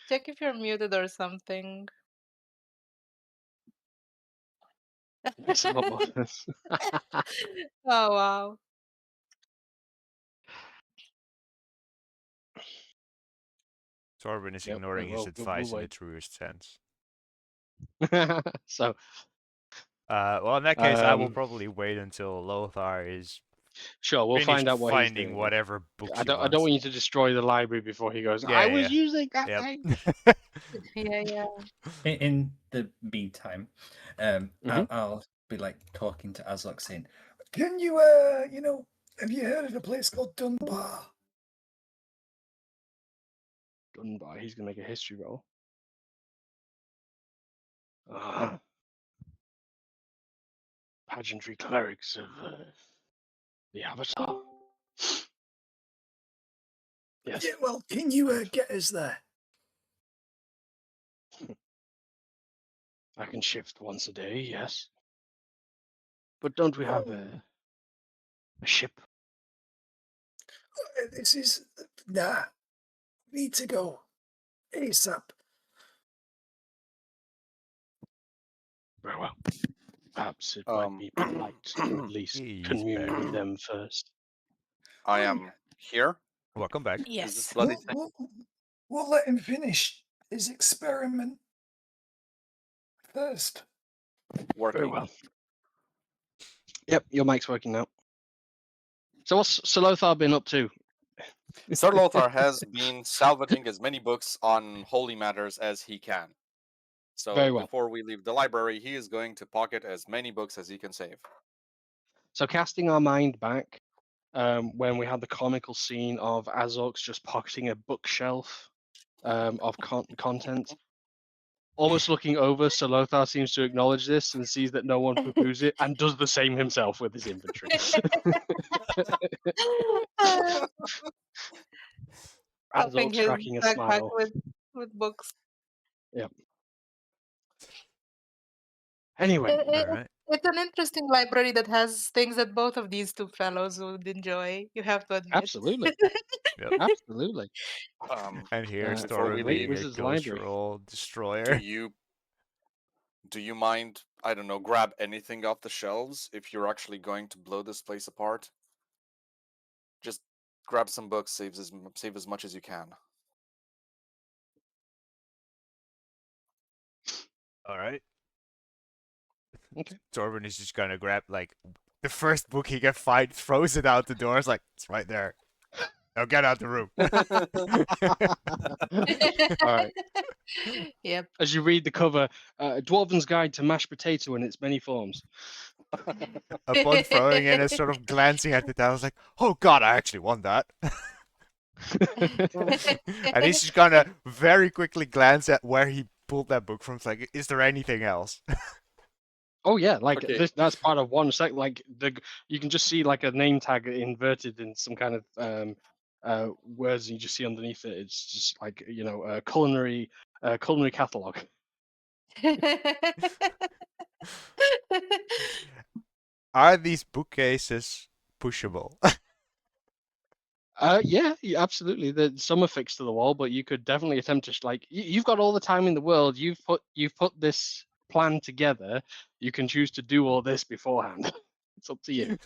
Check if you're muted or something. Some hot muffins. Oh wow. Torben is Yep, ignoring his well, advice we'll in the truest sense. wait. So, Well, in that case, I will probably wait until Lothar is sure, we'll finished find out what he's finding doing. whatever books I he don't wants. want you to destroy the library before he goes. Yeah, I yeah, was using that Yep. thing. Yeah, yeah. In the meantime, Mhm. I'll be like talking to Azok saying, Can you, have you heard of a place called Dunbar? Dunbar, he's gonna make a history roll. Ah. Pageantry clerics of the Avatar. Yes. Yeah, well, can you get us there? I can shift once a day, yes. But don't we have a ship? This is nah. Need to go ASAP. Very well. Perhaps it might be polite to at least He's commune back. with them first. I am here. Welcome back. Is this Yes. bloody thing We'll let him finish his experiment first. working? Very well. Yep, your mic's working now. So what's Solothar been up to? Sir Lothar has been salvaging as many books on holy matters as he can. So Very well. before we leave the library, he is going to pocket as many books as he can save. So casting our mind back, when we had the comical scene of Azorx just pocketing a bookshelf of content, almost looking over, Solothar seems to acknowledge this and sees that no one poo-poos it and does the same himself with his inventory. Stuffing Azorx his cracking a backpack smile. with books. Yep. Anyway, All right. It's an interesting library that has things that both of these two fellows would enjoy. You have to admit. absolutely, Yep. absolutely. And here's before we Torben leave, being a Wizard's Library. cultural do destroyer. you mind, I don't know, grab anything off the shelves if you're actually going to blow this place apart? Just grab some books, save as much as you can. All right. Okay. Torben is just gonna grab like the first book he can find, throws it out the door. It's like it's right there. Now get out the room. All right. Yep. As you read the cover, Dwarven's Guide to Mashed Potato in its many forms. Upon throwing in and sort of glancing at it, I was like, "Oh God, I actually want that." And he's just gonna very quickly glance at where he pulled that book from. It's like, is there anything else? Oh yeah, like Okay. that's part of one sec. Like you can just see like a name tag inverted in some kind of words, and you just see underneath it. It's just like culinary catalog. Are these bookcases pushable? Yeah, absolutely. Some are fixed to the wall, but you could definitely attempt to you've got all the time in the world. You've put this plan together. You can choose to do all this beforehand. It's up to you.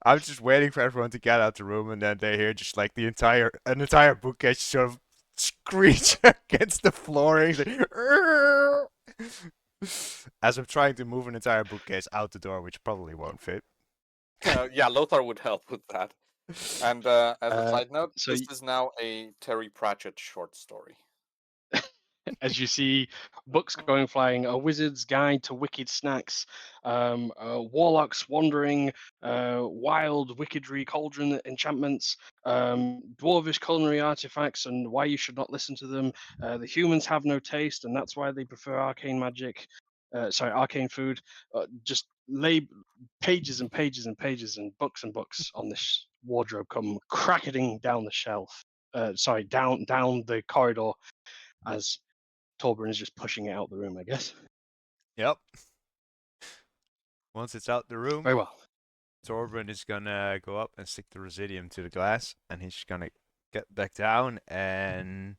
I'm just waiting for everyone to get out the room, and then they hear just like an entire bookcase sort of screech against the flooring. As I'm trying to move an entire bookcase out the door, which probably won't fit. Yeah, Lothar would help with that. And as a side note, so this is now a Terry Pratchett short story. as you see books going flying, a wizard's guide to wicked snacks, warlocks wandering, wild wickedry cauldron enchantments, dwarvish culinary artifacts and why you should not listen to them. The humans have no taste and that's why they prefer arcane magic. Arcane food. Just lay pages and pages and pages and books on this wardrobe come cracketing down the shelf. Down the corridor as Torbjorn is just pushing it out the room, I guess. Yep. Once it's out the room, Very well. Torbjorn is gonna go up and stick the residium to the glass, and he's gonna get back down, and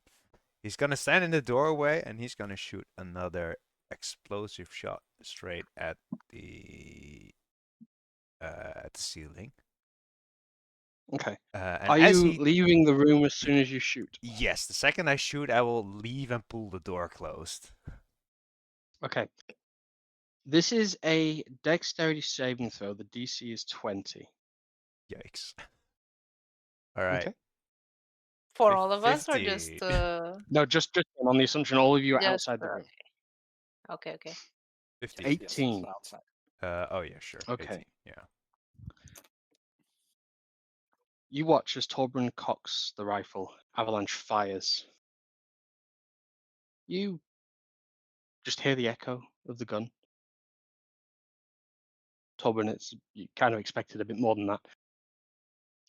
he's gonna stand in the doorway, and he's gonna shoot another explosive shot straight at the ceiling. Okay. And Are as you leaving the room as soon as you shoot? Yes, the second I shoot, I will leave and pull the door closed. Okay. This is a dexterity saving throw. The DC is 20. Yikes. All right. Okay. For all of us, or 50. just No, just on the assumption all of you are just outside the room. okay, okay. 50. 18. Yes, outside. Oh yeah, sure. Okay. 18. Yeah. You watch as Torbjorn cocks the rifle. Avalanche fires. You just hear the echo of the gun. Torbjorn, you kind of expected a bit more than that.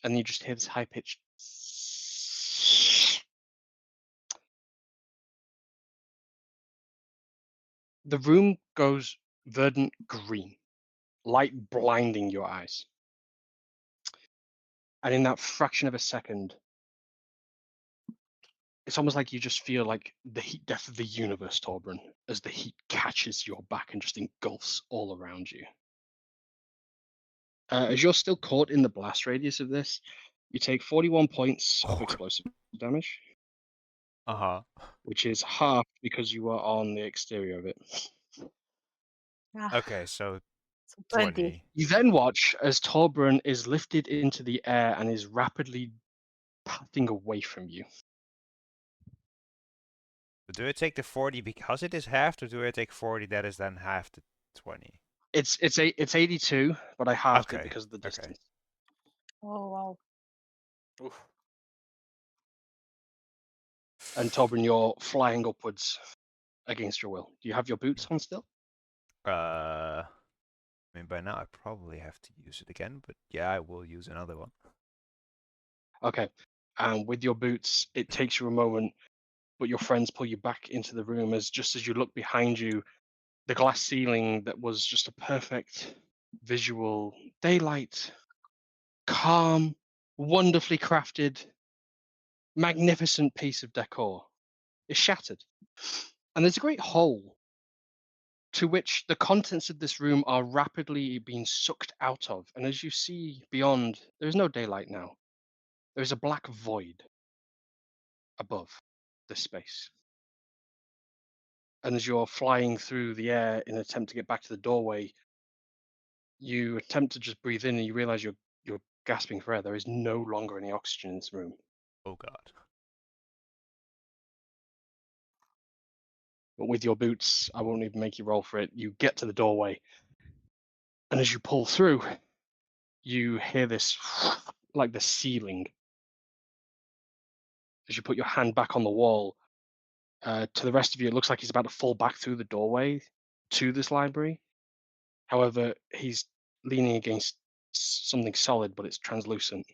And you just hear this high pitched. The room goes verdant green, light blinding your eyes. And in that fraction of a second, it's almost like you just feel like the heat death of the universe, Torbjorn, as the heat catches your back and just engulfs all around you. As you're still caught in the blast radius of this, you take 41 points of explosive damage, Uh-huh. which is half because you are on the exterior of it. Okay, so 20. 20. You then watch as Torbjorn is lifted into the air and is rapidly passing away from you. So do I take the 40 because it is halved, or do I take 40 that is then half to 20? It's 82, but I halved it Okay, because of the okay. distance. Oh wow. Oof. And Torbjorn, you're flying upwards against your will. Do you have your boots on still? I mean, by now I probably have to use it again, but yeah, I will use another one. Okay. And with your boots, it takes you a moment, but your friends pull you back into the room as just as you look behind you, the glass ceiling that was just a perfect visual daylight, calm, wonderfully crafted, magnificent piece of decor is shattered. And there's a great hole to which the contents of this room are rapidly being sucked out of. And as you see beyond, there is no daylight now. There is a black void above this space. And as you're flying through the air in an attempt to get back to the doorway, you attempt to just breathe in and you realize you're gasping for air. There is no longer any oxygen in this room. Oh god. But with your boots, I won't even make you roll for it. You get to the doorway, and as you pull through, you hear this like the ceiling. As you put your hand back on the wall, to the rest of you, it looks like he's about to fall back through the doorway to this library. However, he's leaning against something solid, but it's translucent,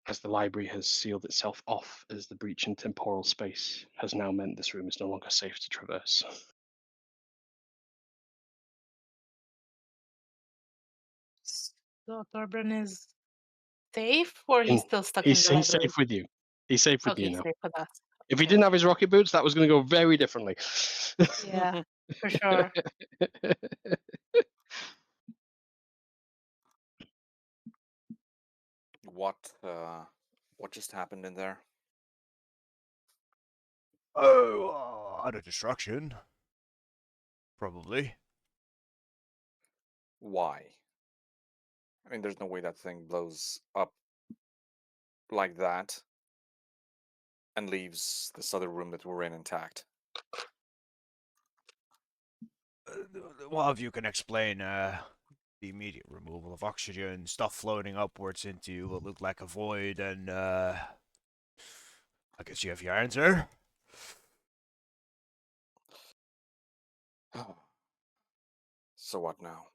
as the library has sealed itself off, as the breach in temporal space has now meant this room is no longer safe to traverse. So Torbjorn is safe, or he's still stuck in He's the library? safe with you. He's safe with Okay, you he's now. safe with us. If he Okay, didn't have okay. his rocket boots, that was going to go very differently. Yeah, for sure. What just happened in there? Oh, out of destruction. Probably. Why? I mean, there's no way that thing blows up like that and leaves this other room that we're in intact. One of you can explain the immediate removal of oxygen, stuff floating upwards into what looked like a void, and I guess you have your answer. So what now?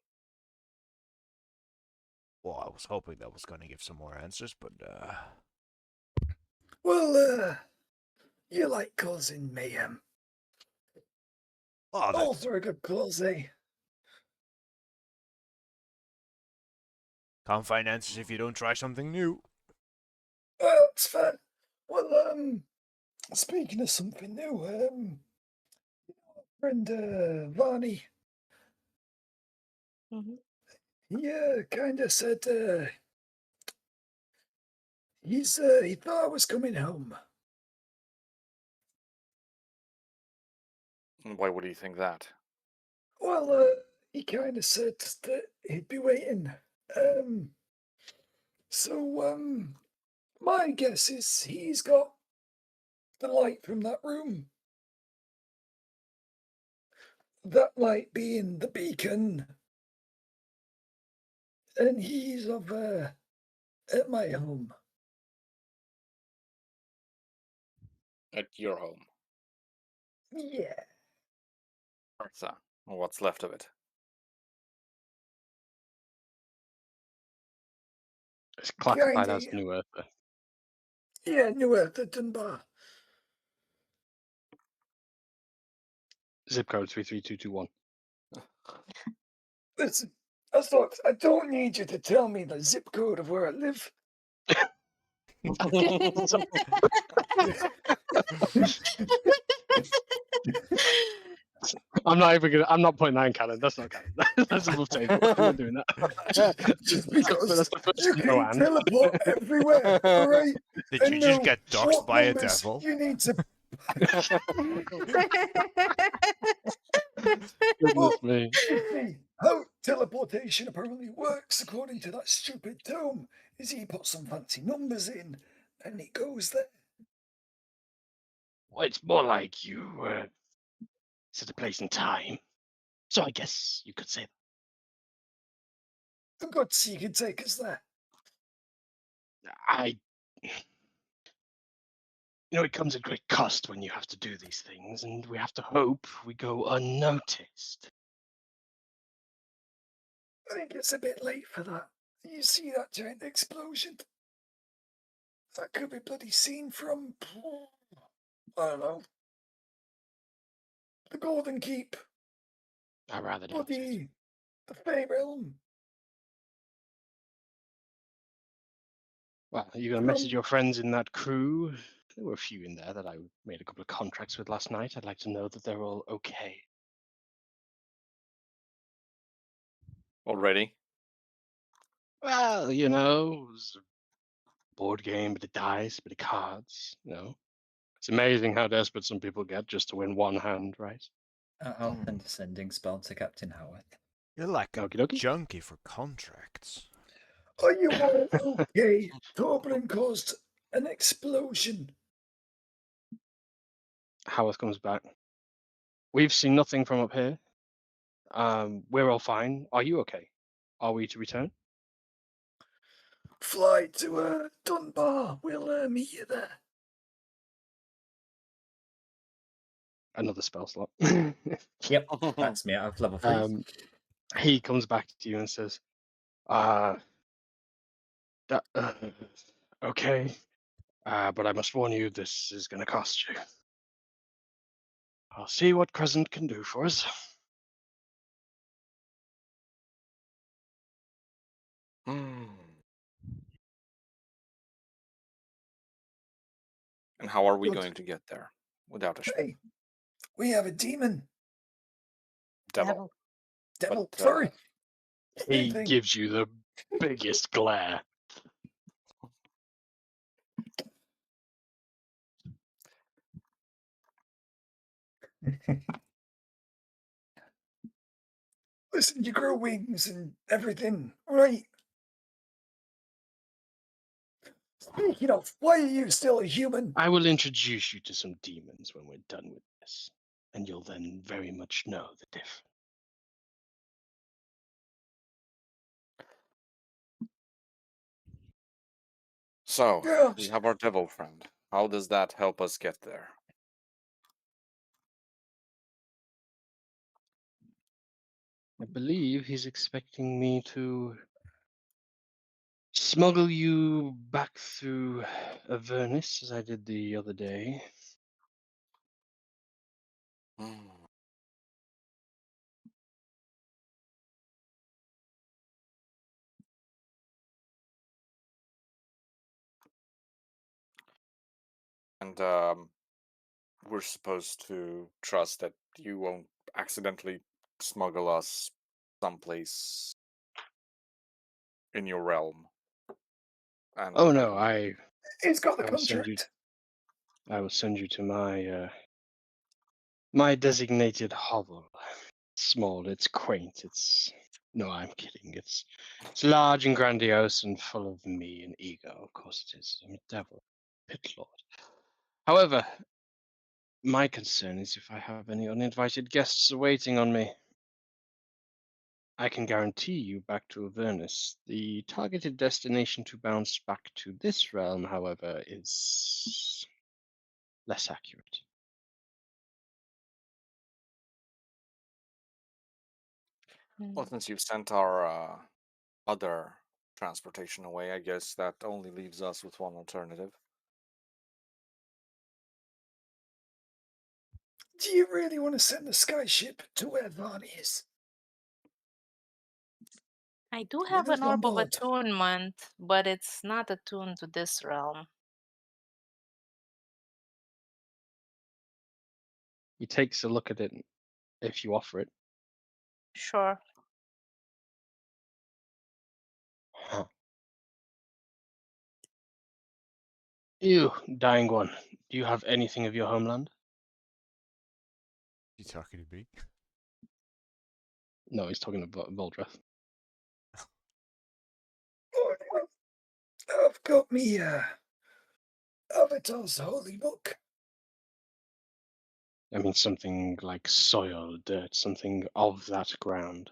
Well, I was hoping that was going to give some more answers, but Well, you like causing mayhem. oh, All that for a good cause, eh? can't find answers if you don't try something new. It's fun. Well, speaking of something new, friend Varney, Hmm. he kind of said he thought I was coming home. And why would he think that? Well, he kind of said that he'd be waiting. Um, so my guess is he's got the light from that room. That light being the beacon, and he's at my home. At your home. Yeah. So, what's left of it? It's classified as Kinda. New Earth. Yeah, New Earth at Dunbar. Zip code 33221. Listen, I don't need you to tell me the zip code of where I live. I'm not putting that in canon. That's not canon. That's above table. I'm not doing that. Just But because that's the first you no can and. teleport everywhere, alright? Did you And just know get doxxed what by a numbers devil? you need to. Goodness me. You see, how teleportation apparently works according to that stupid tome is he puts some fancy numbers in and it goes there. Well, it's more like you set a place and time. So I guess you could say that. For God's sake, you can take us there. It comes at great cost when you have to do these things, and we have to hope we go unnoticed. I think it's a bit late for that. You see that giant explosion? That could be bloody seen from, I don't know, the Golden Keep, I rather doubt it. bloody the Fey Realm. Well, are you going to message your friends in that crew? There were a few in there that I made a couple of contracts with last night. I'd like to know that they're all okay. Already? Well, it was a board game, bit of dice, bit of cards. It's amazing how desperate some people get just to win one hand, right? I'll send a sending spell to Captain Howarth. You're like a Okie dokie. junkie for contracts. Are you all okay? Torblin caused an explosion. Howarth comes back. We've seen nothing from up here. We're all fine. Are you okay? Are we to return? Fly to Dunbar. We'll meet you there. Another spell slot. Yep, that's me. I have level 3. He comes back to you and says, okay, but I must warn you, this is going to cost you. I'll see what Crescent can do for us. And how are we Good. going to get there without a ship? Hey, we have a demon. Devil. Devil. But, Sorry. He Same thing. gives you the biggest glare. Listen, you grow wings and everything, right? Speaking of, why are you still a human? I will introduce you to some demons when we're done with this, and you'll then very much know the difference. So, Gosh. we have our devil friend. How does that help us get there? I believe he's expecting me to smuggle you back through Avernus, as I did the other day. And we're supposed to trust that you won't accidentally smuggle us someplace in your realm. And Oh no, I He's got the will send you. contract. I will send you to my my designated hovel. Small, it's quaint. It's no, I'm kidding. It's large and grandiose and full of me and ego. Of course it is. I'm a devil, pit lord. However, my concern is if I have any uninvited guests awaiting on me. I can guarantee you back to Avernus. The targeted destination to bounce back to this realm, however, is less accurate. Well, since you've sent our other transportation away, I guess that only leaves us with one alternative. Do you really want to send the skyship to where Vaughn is? I do Let have us an on orb of board. attunement, but it's not attuned to this realm. He takes a look at it if you offer it. Sure. Huh. You, dying one, do you have anything of your homeland? You talking to me? No, he's talking about Voldreth. Oh, I've got me Avatar's holy book. I mean, something like soil, dirt, something of that ground.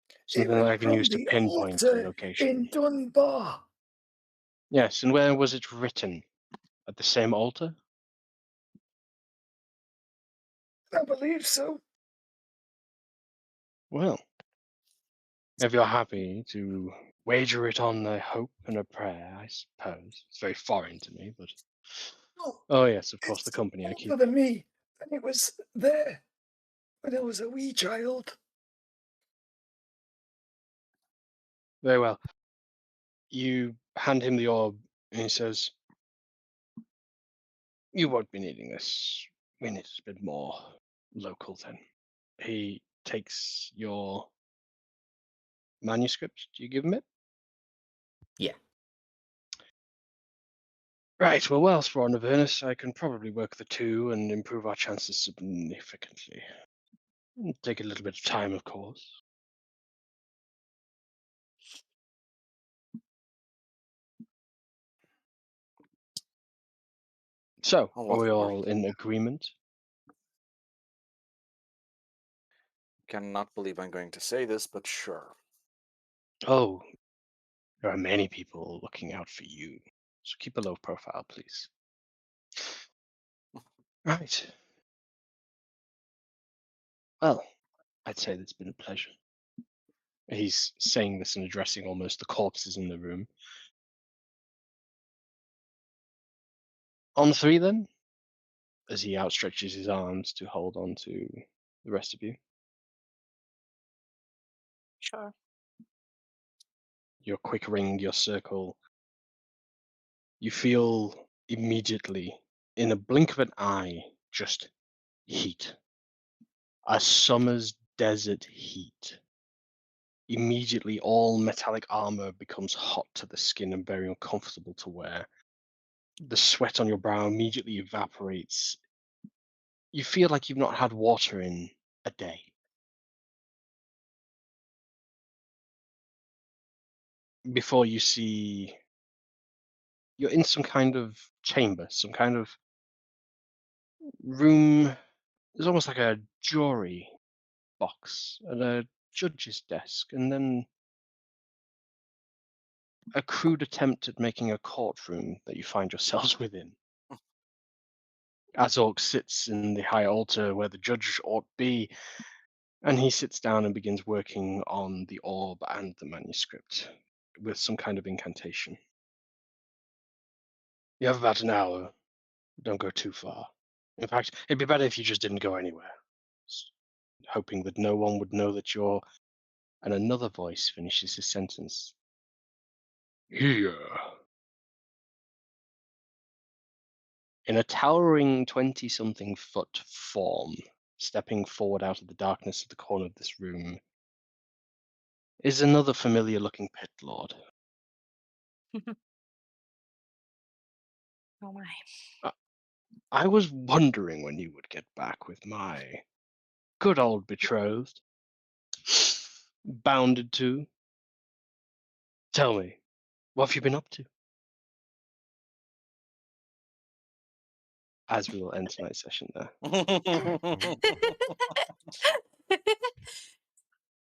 It Something was that I can from use to the pinpoint the altar location. in Dunbar. Yes, and where was it written? At the same altar? I believe so. Well, if you're happy to wager it on a hope and a prayer, I suppose. It's very foreign to me, but... Oh yes, of course, the It's company I older keep. than me, and it was there when I was a wee child. Very well. You hand him the orb, and he says, "You won't be needing this. We need it a bit more local then." He takes your manuscript. Do you give him it? Yeah. Right, well, whilst we're on Avernus, I can probably work the two and improve our chances significantly. Take a little bit of time, of course. So, Oh, are what's we the worry? all in agreement? Cannot believe I'm going to say this, but sure. Oh, there are many people looking out for you. So keep a low profile, please. Right. Well, I'd say it's been a pleasure. He's saying this and addressing almost the corpses in the room. On three, then, as he outstretches his arms to hold on to the rest of you. Sure. your quick ring, your circle, you feel immediately, in a blink of an eye, just heat. A summer's desert heat. Immediately, all metallic armor becomes hot to the skin and very uncomfortable to wear. The sweat on your brow immediately evaporates. You feel like you've not had water in a day. Before you see, you're in some kind of chamber, some kind of room. There's almost like a jury box and a judge's desk, and then a crude attempt at making a courtroom that you find yourselves within. Azork sits in the high altar where the judge ought be, and he sits down and begins working on the orb and the manuscript with some kind of incantation. You have about an hour. Don't go too far. In fact, it'd be better if you just didn't go anywhere. Hoping that no one would know that you're. And another voice finishes his sentence. Here. In a towering 20-something foot form, stepping forward out of the darkness of the corner of this room, is another familiar-looking pit lord. Oh my. I was wondering when you would get back with my good old betrothed. Bounded to. Tell me, what have you been up to? As we will end tonight's session there.